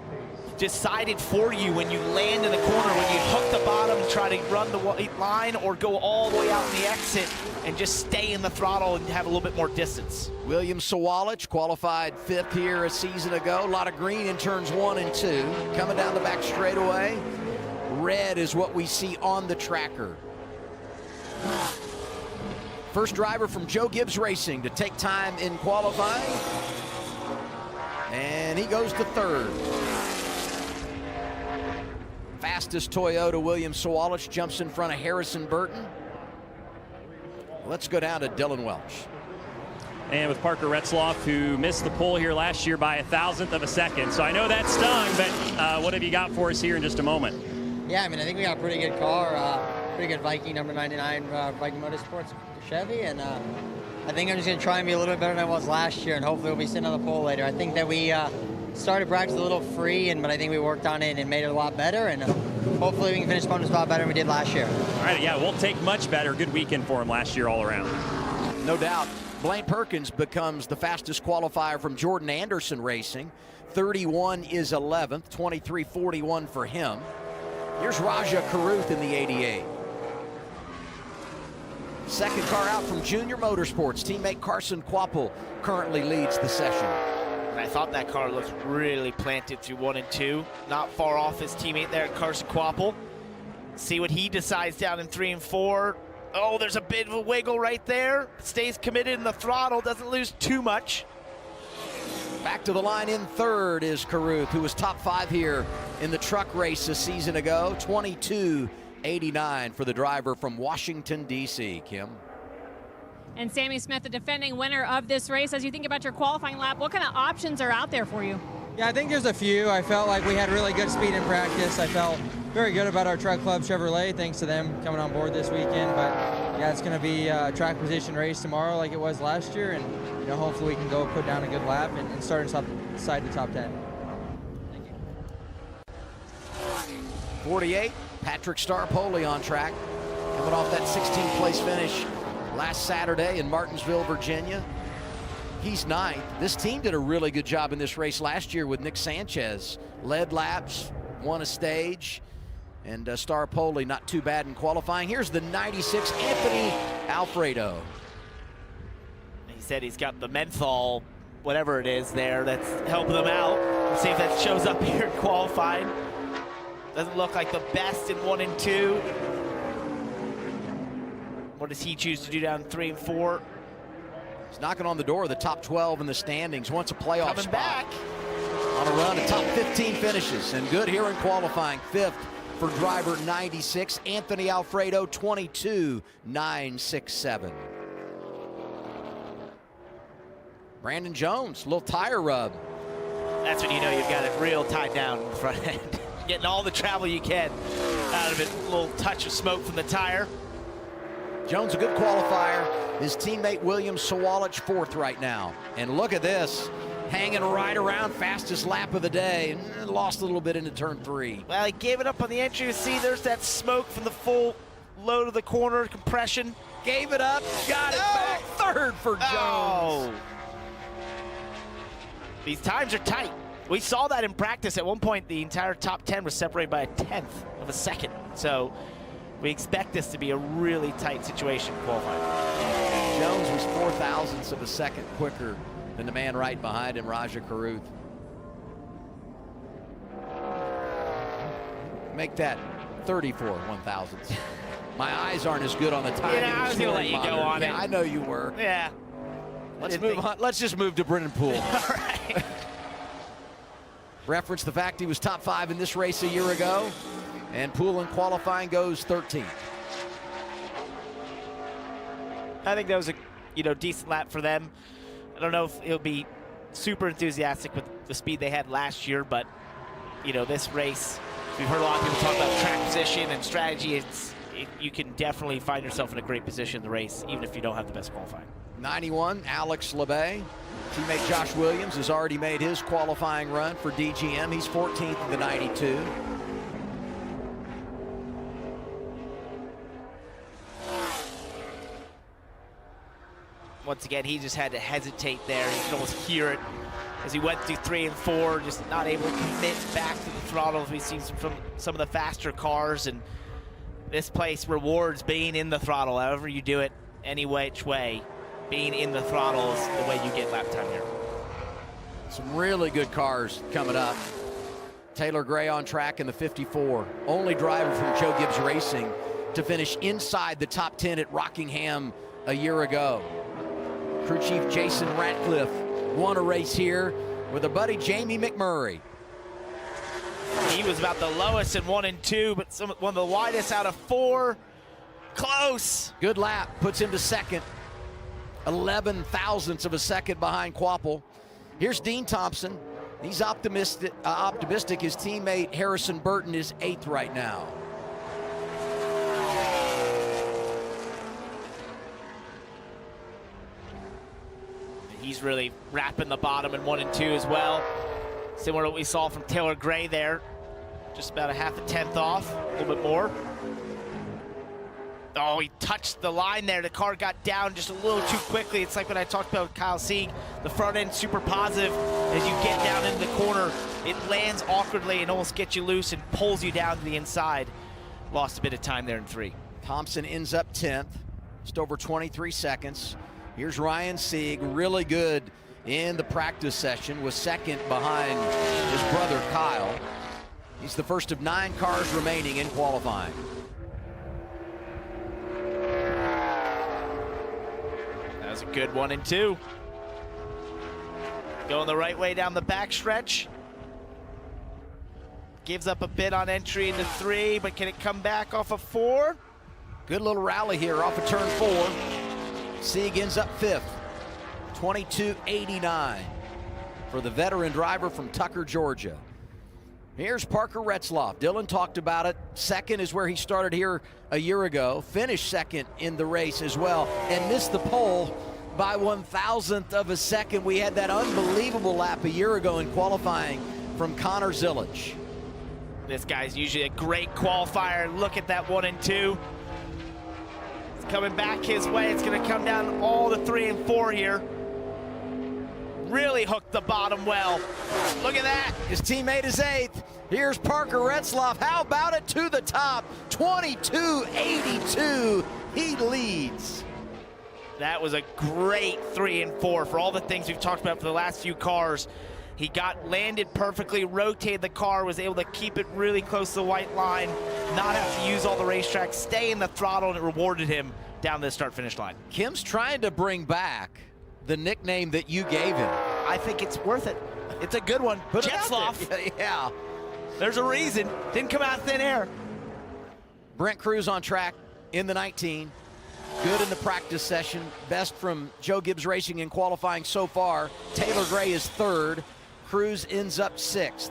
decided for you when you land in the corner, when you hook the bottom, try to run the line, or go all the way out in the exit and just stay in the throttle and have a little bit more distance. William Sawalich qualified 5th here a season ago. A lot of green in turns 1 and 2. Coming down the back straightaway. Red is what we see on the tracker. First driver from Joe Gibbs Racing to take time in qualifying. And he goes to 3rd. Fastest Toyota, William Sawalich, jumps in front of Harrison Burton. Let's go down to Dylan Welch. And with Parker Retzloff, who missed the pole here last year by 1,000th of a second. So I know that stung, but what have you got for us here in just a moment? Yeah, I mean, I think we got a pretty good car, pretty good Viking number 99 Viking Motorsports Chevy, and I think I'm just going to try and be a little bit better than I was last year, and hopefully we'll be sitting on the pole later. I think that we started practice a little free, but I think we worked on it and made it a lot better, and hopefully we can finish bonus spot better than we did last year. All right, yeah, we'll take much better. Good weekend for him last year all around. No doubt. Blaine Perkins becomes the fastest qualifier from Jordan Anderson Racing. 31 is 11th, 23:41 for him. Here's Raja Karuth in the 88. Second car out from Junior Motorsports. Teammate Carson Quapple currently leads the session. And I thought that car looked really planted through 1 and 2. Not far off his teammate there, Carson Quapple. See what he decides down in 3 and 4. Oh, there's a bit of a wiggle right there. Stays committed in the throttle, doesn't lose too much. Back to the line in 3rd is Caruth, who was top 5 here in the truck race a season ago. 22:89 for the driver from Washington, D.C. Kim. And Sammy Smith, the defending winner of this race. As you think about your qualifying lap, what kind of options are out there for you? Yeah, I think there's a few. I felt like we had really good speed in practice. I felt very good about our truck club Chevrolet, thanks to them coming on board this weekend. But yeah, it's going to be a track position race tomorrow like it was last year, and hopefully we can go put down a good lap and start inside the top 10. Thank you. 48, Patrick Starpoli on track, coming off that 16th place finish last Saturday in Martinsville, Virginia. He's 9th. This team did a really good job in this race last year with Nick Sanchez. Led laps, won a stage, and Starpoli not too bad in qualifying. Here's the 96, Anthony Alfredo. He said he's got the menthol, whatever it is there, that's helping them out. Let's see if that shows up here in qualifying. Doesn't look like the best in 1 and 2. What does he choose to do down in 3 and 4? He's knocking on the door of the top 12 in the standings. Wants a playoff Coming spot. Back. On a run of top 15 finishes, and good here in qualifying. 5th for driver 96, Anthony Alfredo, 22:967. Brandon Jones, little tire rub. That's when you know you've got it real tied down in the front end. Getting all the travel you can out of it. A little touch of smoke from the tire. Jones, a good qualifier. His teammate William Sawalich 4th right now. And look at this, hanging right around, fastest lap of the day, and lost a little bit into turn 3. Well, he gave it up on the entry. You see, there's that smoke from the full load of the corner, compression. Gave it up, got it back. 3rd for Jones. Oh. These times are tight. We saw that in practice. At one point, the entire top 10 was separated by a 1/10 of a second. So we expect this to be a really tight situation qualifying. Jones was 4,000ths of a second quicker than the man right behind him, Raja Karuth. Make that 34 1,000ths. My eyes aren't as good on the timing. Yeah, I was going to let you go on it. I know you were. Yeah. Let's move on. Let's just move to Brennan Poole. All right. Reference the fact he was top 5 in this race a year ago, and Poole in qualifying goes 13th. I think that was a decent lap for them. I don't know if he'll be super enthusiastic with the speed they had last year, but this race, we've heard a lot of people talk about track position and strategy. you can definitely find yourself in a great position in the race, even if you don't have the best qualifying. 91, Alex LeBay. Teammate Josh Williams has already made his qualifying run for DGM. He's 14th in the 92. Once again, he just had to hesitate there. You can almost hear it as he went through 3 and 4, just not able to commit back to the throttle as we've seen from some of the faster cars. And this place rewards being in the throttle, however you do it, any which way. Being in the throttle is the way you get lap time here. Some really good cars coming up. Taylor Gray on track in the 54. Only driver from Joe Gibbs Racing to finish inside the top 10 at Rockingham a year ago. Crew Chief Jason Ratcliffe won a race here with a buddy Jamie McMurray. He was about the lowest in 1 and 2, but one of the widest out of 4. Close. Good lap, puts him to second. 11 thousandths of a second behind Quapple. Here's Dean Thompson. He's optimistic. His teammate Harrison Burton is 8th right now. He's really wrapping the bottom in 1 and 2 as well. Similar to what we saw from Taylor Gray there. Just about a half a tenth off, a little bit more. Oh, he touched the line there. The car got down just a little too quickly. It's like when I talked about Kyle Sieg, the front end super positive. As you get down into the corner, it lands awkwardly and almost gets you loose and pulls you down to the inside. Lost a bit of time there in 3. Thompson ends up 10th, just over 23 seconds. Here's Ryan Sieg, really good in the practice session, was second behind his brother Kyle. He's the first of 9 cars remaining in qualifying. That was a good 1 and 2. Going the right way down the backstretch. Gives up a bit on entry into 3, but can it come back off of 4? Good little rally here off of turn 4. Sieg ends up 5th, 22.89 for the veteran driver from Tucker, Georgia. Here's Parker Retzloff. Dylan talked about it. Second is where he started here a year ago. Finished second in the race as well and missed the pole by 1,000th of a second. We had that unbelievable lap a year ago in qualifying from Connor Zillage. This guy's usually a great qualifier. Look at that 1 and 2. Coming back his way, it's going to come down all the 3 and 4 here. Really hooked the bottom well. Look at that. His teammate is 8th. Here's Parker Retzloff. How about it to the top? 22.82. He leads. That was a great 3 and 4 for all the things we've talked about for the last few cars. He landed perfectly, rotated the car, was able to keep it really close to the white line, not have to use all the racetrack, stay in the throttle, and it rewarded him down the start-finish line. Kim's trying to bring back the nickname that you gave him. I think it's worth it. It's a good one. Jetzloff. Yeah. There's a reason. Didn't come out of thin air. Brent Cruz on track in the 19. Good in the practice session. Best from Joe Gibbs Racing in qualifying so far. Taylor Gray is 3rd. Cruz ends up 6th.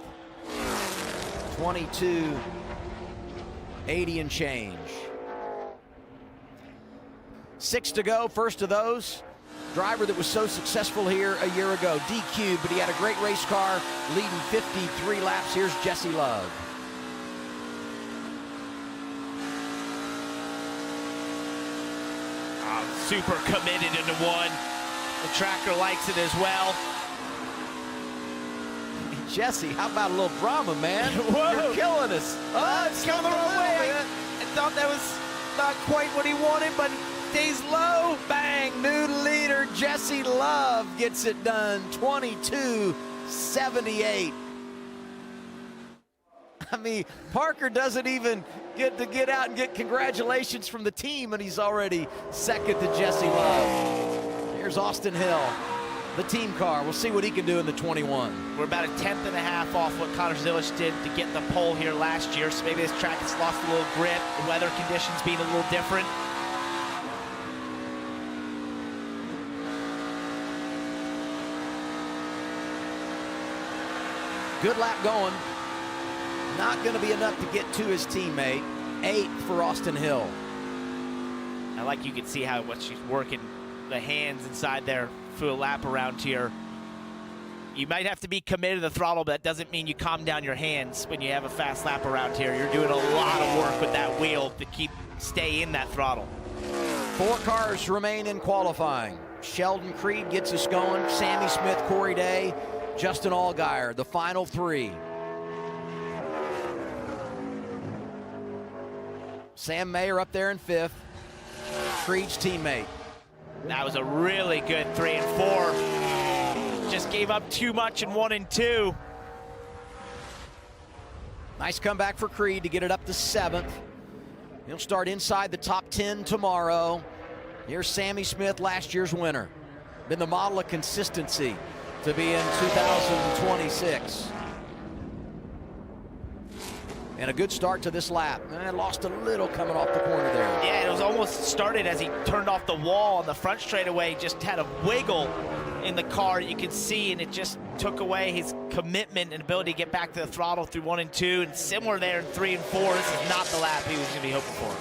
22.80 and change. 6 to go. First of those. Driver that was so successful here a year ago. DQ, but he had a great race car leading 53 laps. Here's Jesse Love. Super committed into 1. The tracker likes it as well. Jesse, how about a little drama, man? Whoa. You're killing us. Oh, it's coming the wrong way. I thought that was not quite what he wanted, but stays low. Bang, new leader, Jesse Love gets it done, 22.78. I mean, Parker doesn't even get to get out and get congratulations from the team, and he's already second to Jesse Love. Here's Austin Hill, the team car. We'll see what he can do in the 21. We're about a 10th and a half off what Connor Zillage did to get the pole here last year, so maybe this track has lost a little grip, the weather conditions being a little different. Good lap going. Not going to be enough to get to his teammate. 8th for Austin Hill. I like you can see how much she's working the hands inside there for a lap around here. You might have to be committed to the throttle, but that doesn't mean you calm down your hands when you have a fast lap around here. You're doing a lot of work with that wheel to stay in that throttle. 4 cars remain in qualifying. Sheldon Creed gets us going. Sammy Smith, Corey Day, Justin Allgaier, the final 3. Sam Mayer up there in 5th. Creed's teammate. That was a really good 3 and 4. Just gave up too much in 1 and 2. Nice comeback for Creed to get it up to 7th. He'll start inside the top 10 tomorrow. Here's Sammy Smith, last year's winner. Been the model of consistency to be in 2026. And a good start to this lap. And lost a little coming off the corner there. Yeah, it was almost started as he turned off the wall on the front straightaway, just had a wiggle in the car, you could see, and it just took away his commitment and ability to get back to the throttle through 1 and 2, and similar there in 3 and 4. This is not the lap he was going to be hoping for.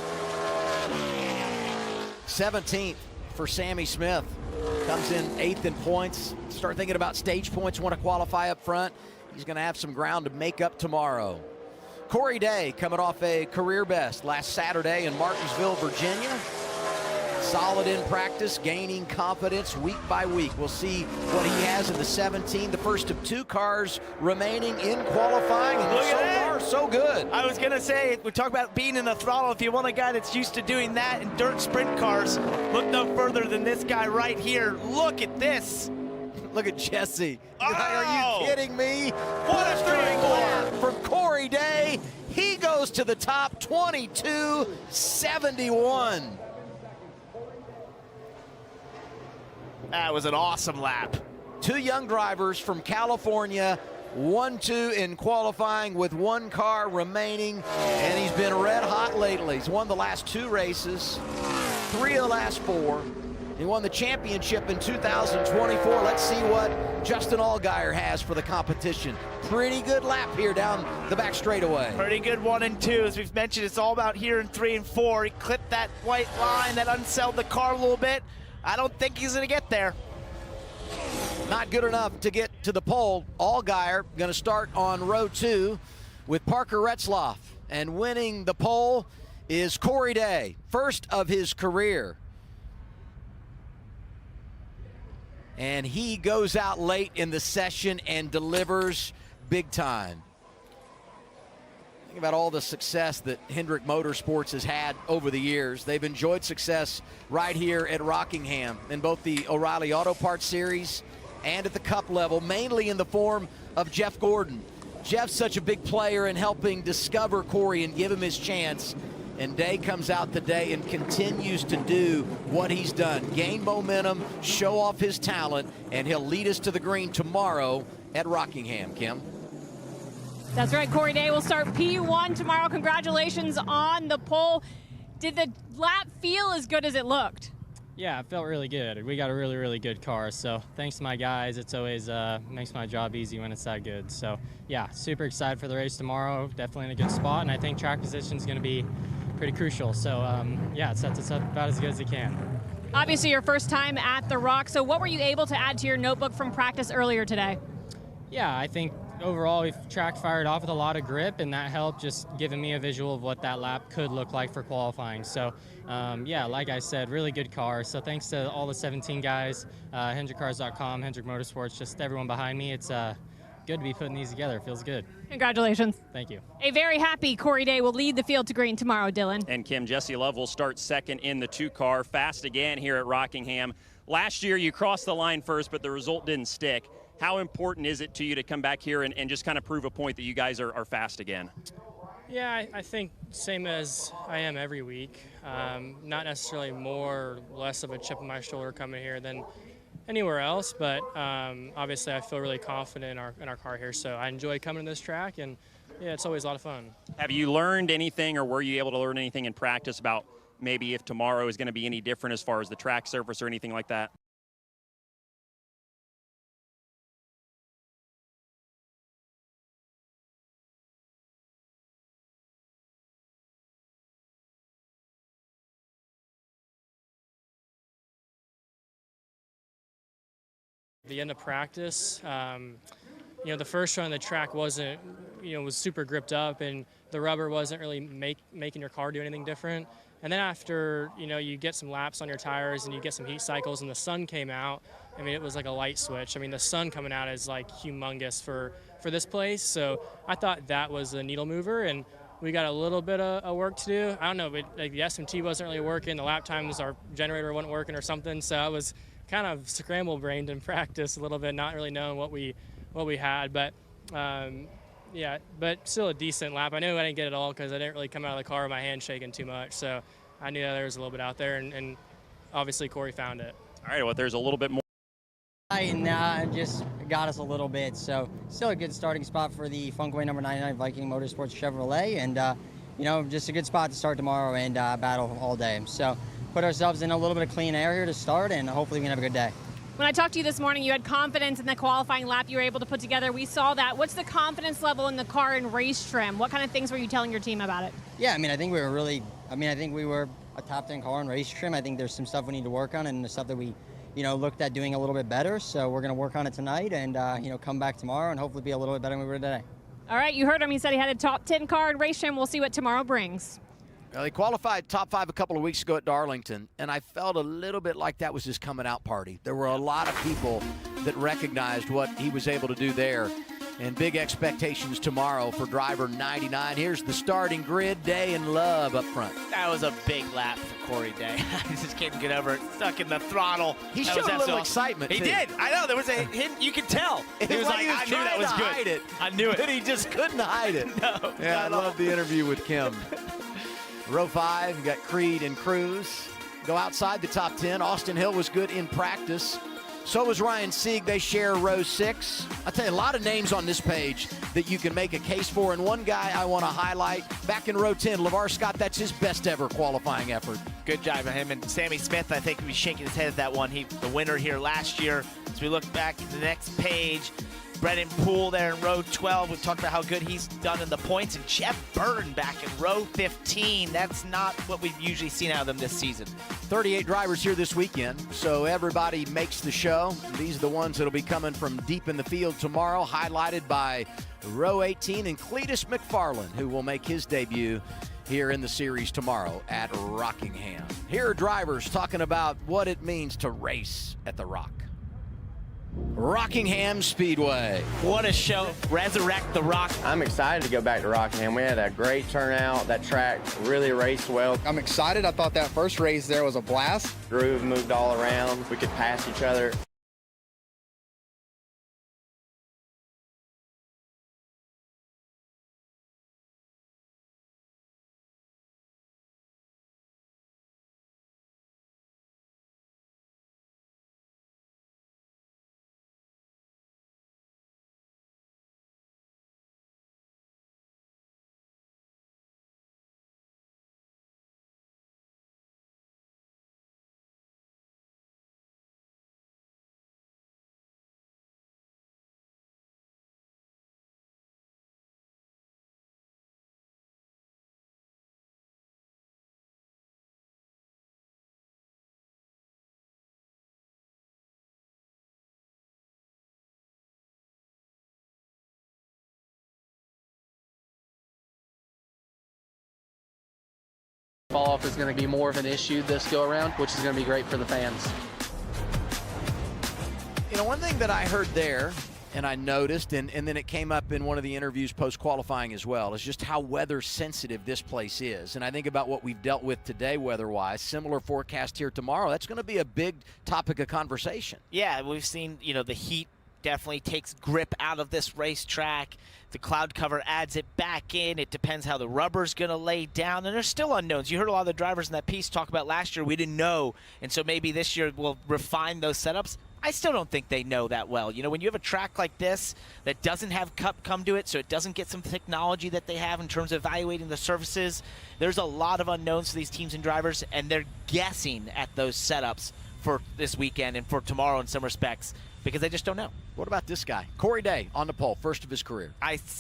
17th for Sammy Smith. Comes in 8th in points. Start thinking about stage points, want to qualify up front. He's going to have some ground to make up tomorrow. Corey Day coming off a career best last Saturday in Martinsville, Virginia. Solid in practice, gaining confidence week by week. We'll see what he has in the 17, the first of 2 cars remaining in qualifying, and so far, so good. I was gonna say, we talk about being in the throttle. If you want a guy that's used to doing that in dirt sprint cars, look no further than this guy right here. Look at this. Look at Jesse. Oh! Are you kidding me? What a 3 and 4 lap from Corey Day. He goes to the top, 22.71. That was an awesome lap. 2 young drivers from California, 1-2 in qualifying with 1 car remaining, and he's been red hot lately. He's won the last 2 races, 3 of the last 4. He won the championship in 2024. Let's see what Justin Allgaier has for the competition. Pretty good lap here down the back straightaway. Pretty good 1 and 2. As we've mentioned, it's all about here in 3 and 4. He clipped that white line that unselled the car a little bit. I don't think he's going to get there. Not good enough to get to the pole. Allgaier going to start on row 2 with Parker Retzlaff. And winning the pole is Corey Day, first of his career. And he goes out late in the session and delivers big time. Think about all the success that Hendrick Motorsports has had over the years. They've enjoyed success right here at Rockingham in both the O'Reilly Auto Parts Series and at the Cup level, mainly in the form of Jeff Gordon. Jeff's such a big player in helping discover Corey and give him his chance. And Day comes out today and continues to do what he's done. Gain momentum, show off his talent, and he'll lead us to the green tomorrow at Rockingham, Kim. That's right, Corey Day will start P1 tomorrow. Congratulations on the pole. Did the lap feel as good as it looked? Yeah, it felt really good. We got a really, really good car. So thanks to my guys. It's always makes my job easy when it's that good. So yeah, super excited for the race tomorrow. Definitely in a good spot. And I think track position is going to be pretty crucial. So yeah, it sets us up about as good as it can. Obviously your first time at the Rock. So what were you able to add to your notebook from practice earlier today? Yeah, I think overall we've track fired off with a lot of grip, and that helped just giving me a visual of what that lap could look like for qualifying. So yeah, like I said, really good car. So thanks to all the 17 guys, HendrickCars.com, Hendrick Motorsports, just everyone behind me. It's good to be putting these together. It feels good. Congratulations. Thank you. A very happy Corey Day will lead the field to green tomorrow, Dylan. And Kim, Jesse Love will start second in the 2-car, fast again here at Rockingham. Last year you crossed the line first, but the result didn't stick. How important is it to you to come back here and just kind of prove a point that you guys are fast again? Yeah, I think same as I am every week. Not necessarily more or less of a chip on my shoulder coming here than anywhere else, but obviously I feel really confident in our car here, so I enjoy coming to this track, and yeah, it's always a lot of fun. Have you learned anything, or were you able to learn anything in practice about maybe if tomorrow is going to be any different as far as the track surface or anything like that? The end of practice, you know, the first run the track wasn't, you know, was super gripped up and the rubber wasn't really making your car do anything different. And then after, you know, you get some laps on your tires and you get some heat cycles and the sun came out, I mean, it was like a light switch. I mean, the sun coming out is like humongous for this place. So I thought that was a needle mover, and we got a little bit of work to do. I don't know, but like the SMT wasn't really working. The lap times, our generator wasn't working or something. So I was kind of scramble-brained in practice a little bit, not really knowing what we had. But yeah, but still a decent lap. I knew I didn't get it all because I didn't really come out of the car with my hand shaking too much. So I knew that there was a little bit out there, and obviously Corey found it. All right, well, there's a little bit more. And just got us a little bit. So still a good starting spot for the Funkway number 99 Viking Motorsports Chevrolet, and you know, just a good spot to start tomorrow and battle all day. So put ourselves in a little bit of clean air here to start, and hopefully we can have a good day. When I talked to you this morning, you had confidence in the qualifying lap you were able to put together. We saw that. What's the confidence level in the car and race trim? What kind of things were you telling your team about it? Yeah, I mean, I think we were a top 10 car in race trim. I think there's some stuff we need to work on and the stuff that we, you know, looked at doing a little bit better. So we're going to work on it tonight and, you know, come back tomorrow and hopefully be a little bit better than we were today. All right, you heard him. He said he had a top 10 car in race trim. We'll see what tomorrow brings. Well, they qualified top 5 a couple of weeks ago at Darlington, and I felt a little bit like that was his coming out party. There were a lot of people that recognized what he was able to do there, and big expectations tomorrow for driver 99. Here's the starting grid, Day and Love up front. That was a big lap for Corey Day. I just can't get over it. Stuck in the throttle. He showed a little excitement, He too. did. I know. There was a hint. You could tell. He was like, I knew that was good. Hide it, I knew it. but he just couldn't hide it. No. Yeah, I love the interview with Kim. Row 5, you got Creed and Cruz. Go outside the top 10. Austin Hill was good in practice. So was Ryan Sieg. They share row 6. I'll tell you, a lot of names on this page that you can make a case for. And one guy I want to highlight, back in row 10, LeVar Scott, that's his best ever qualifying effort. Good job by him. And Sammy Smith, I think, will be shaking his head at that one. He, the winner here last year. As we look back at the next page, Brennan Poole there in row 12. We've talked about how good he's done in the points. And Jeff Burton back in row 15. That's not what we've usually seen out of them this season. 38 drivers here this weekend, so everybody makes the show. These are the ones that'll be coming from deep in the field tomorrow, highlighted by row 18 and Cletus McFarland, who will make his debut here in the series tomorrow at Rockingham. Here are drivers talking about what it means to race at the Rock. Rockingham Speedway. What a show. Resurrect the Rock. I'm excited to go back to Rockingham. We had a great turnout. That track really raced well. I'm excited. I thought that first race there was a blast. Groove moved all around. We could pass each other. Fall off is going to be more of an issue this go around, which is going to be great for the fans. You know, one thing that I heard there, and I noticed, and then it came up in one of the interviews post-qualifying as well, is just how weather sensitive this place is. And I think about what we've dealt with today weather-wise, similar forecast here tomorrow. That's going to be a big topic of conversation. Yeah, we've seen, you know, the heat definitely takes grip out of this racetrack. The cloud cover adds it back in. It depends how the rubber's going to lay down. And there's still unknowns. You heard a lot of the drivers in that piece talk about last year. We didn't know. And so maybe this year we'll refine those setups. I still don't think they know that well. You know, when you have a track like this that doesn't have Cup come to it, so it doesn't get some technology that they have in terms of evaluating the surfaces, there's a lot of unknowns for these teams and drivers, and they're guessing at those setups for this weekend and for tomorrow in some respects because they just don't know. What about this guy? Corey Day on the pole, first of his career.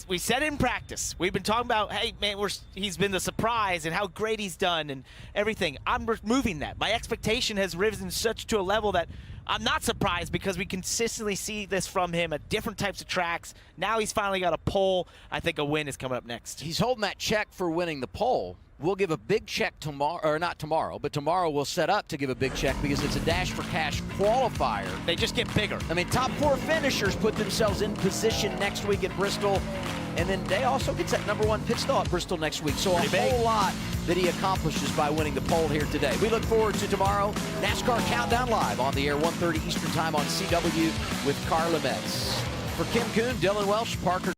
We said it in practice. We've been talking about, hey, man, he's been the surprise and how great he's done and everything. I'm removing that. My expectation has risen such to a level that I'm not surprised because we consistently see this from him at different types of tracks. Now he's finally got a pole. I think a win is coming up next. He's holding that check for winning the pole. We'll give a big check tomorrow, or not tomorrow, but tomorrow we'll set up to give a big check because it's a Dash for Cash qualifier. They just get bigger. I mean, top 4 finishers put themselves in position next week at Bristol, and then Day also gets that #1 pit stall at Bristol next week. So a whole lot that he accomplishes by winning the pole here today. We look forward to tomorrow. NASCAR Countdown Live on the air, 1:30 Eastern Time on CW with Carla Metz. For Kim Kuhn, Dylan Welsh, Parker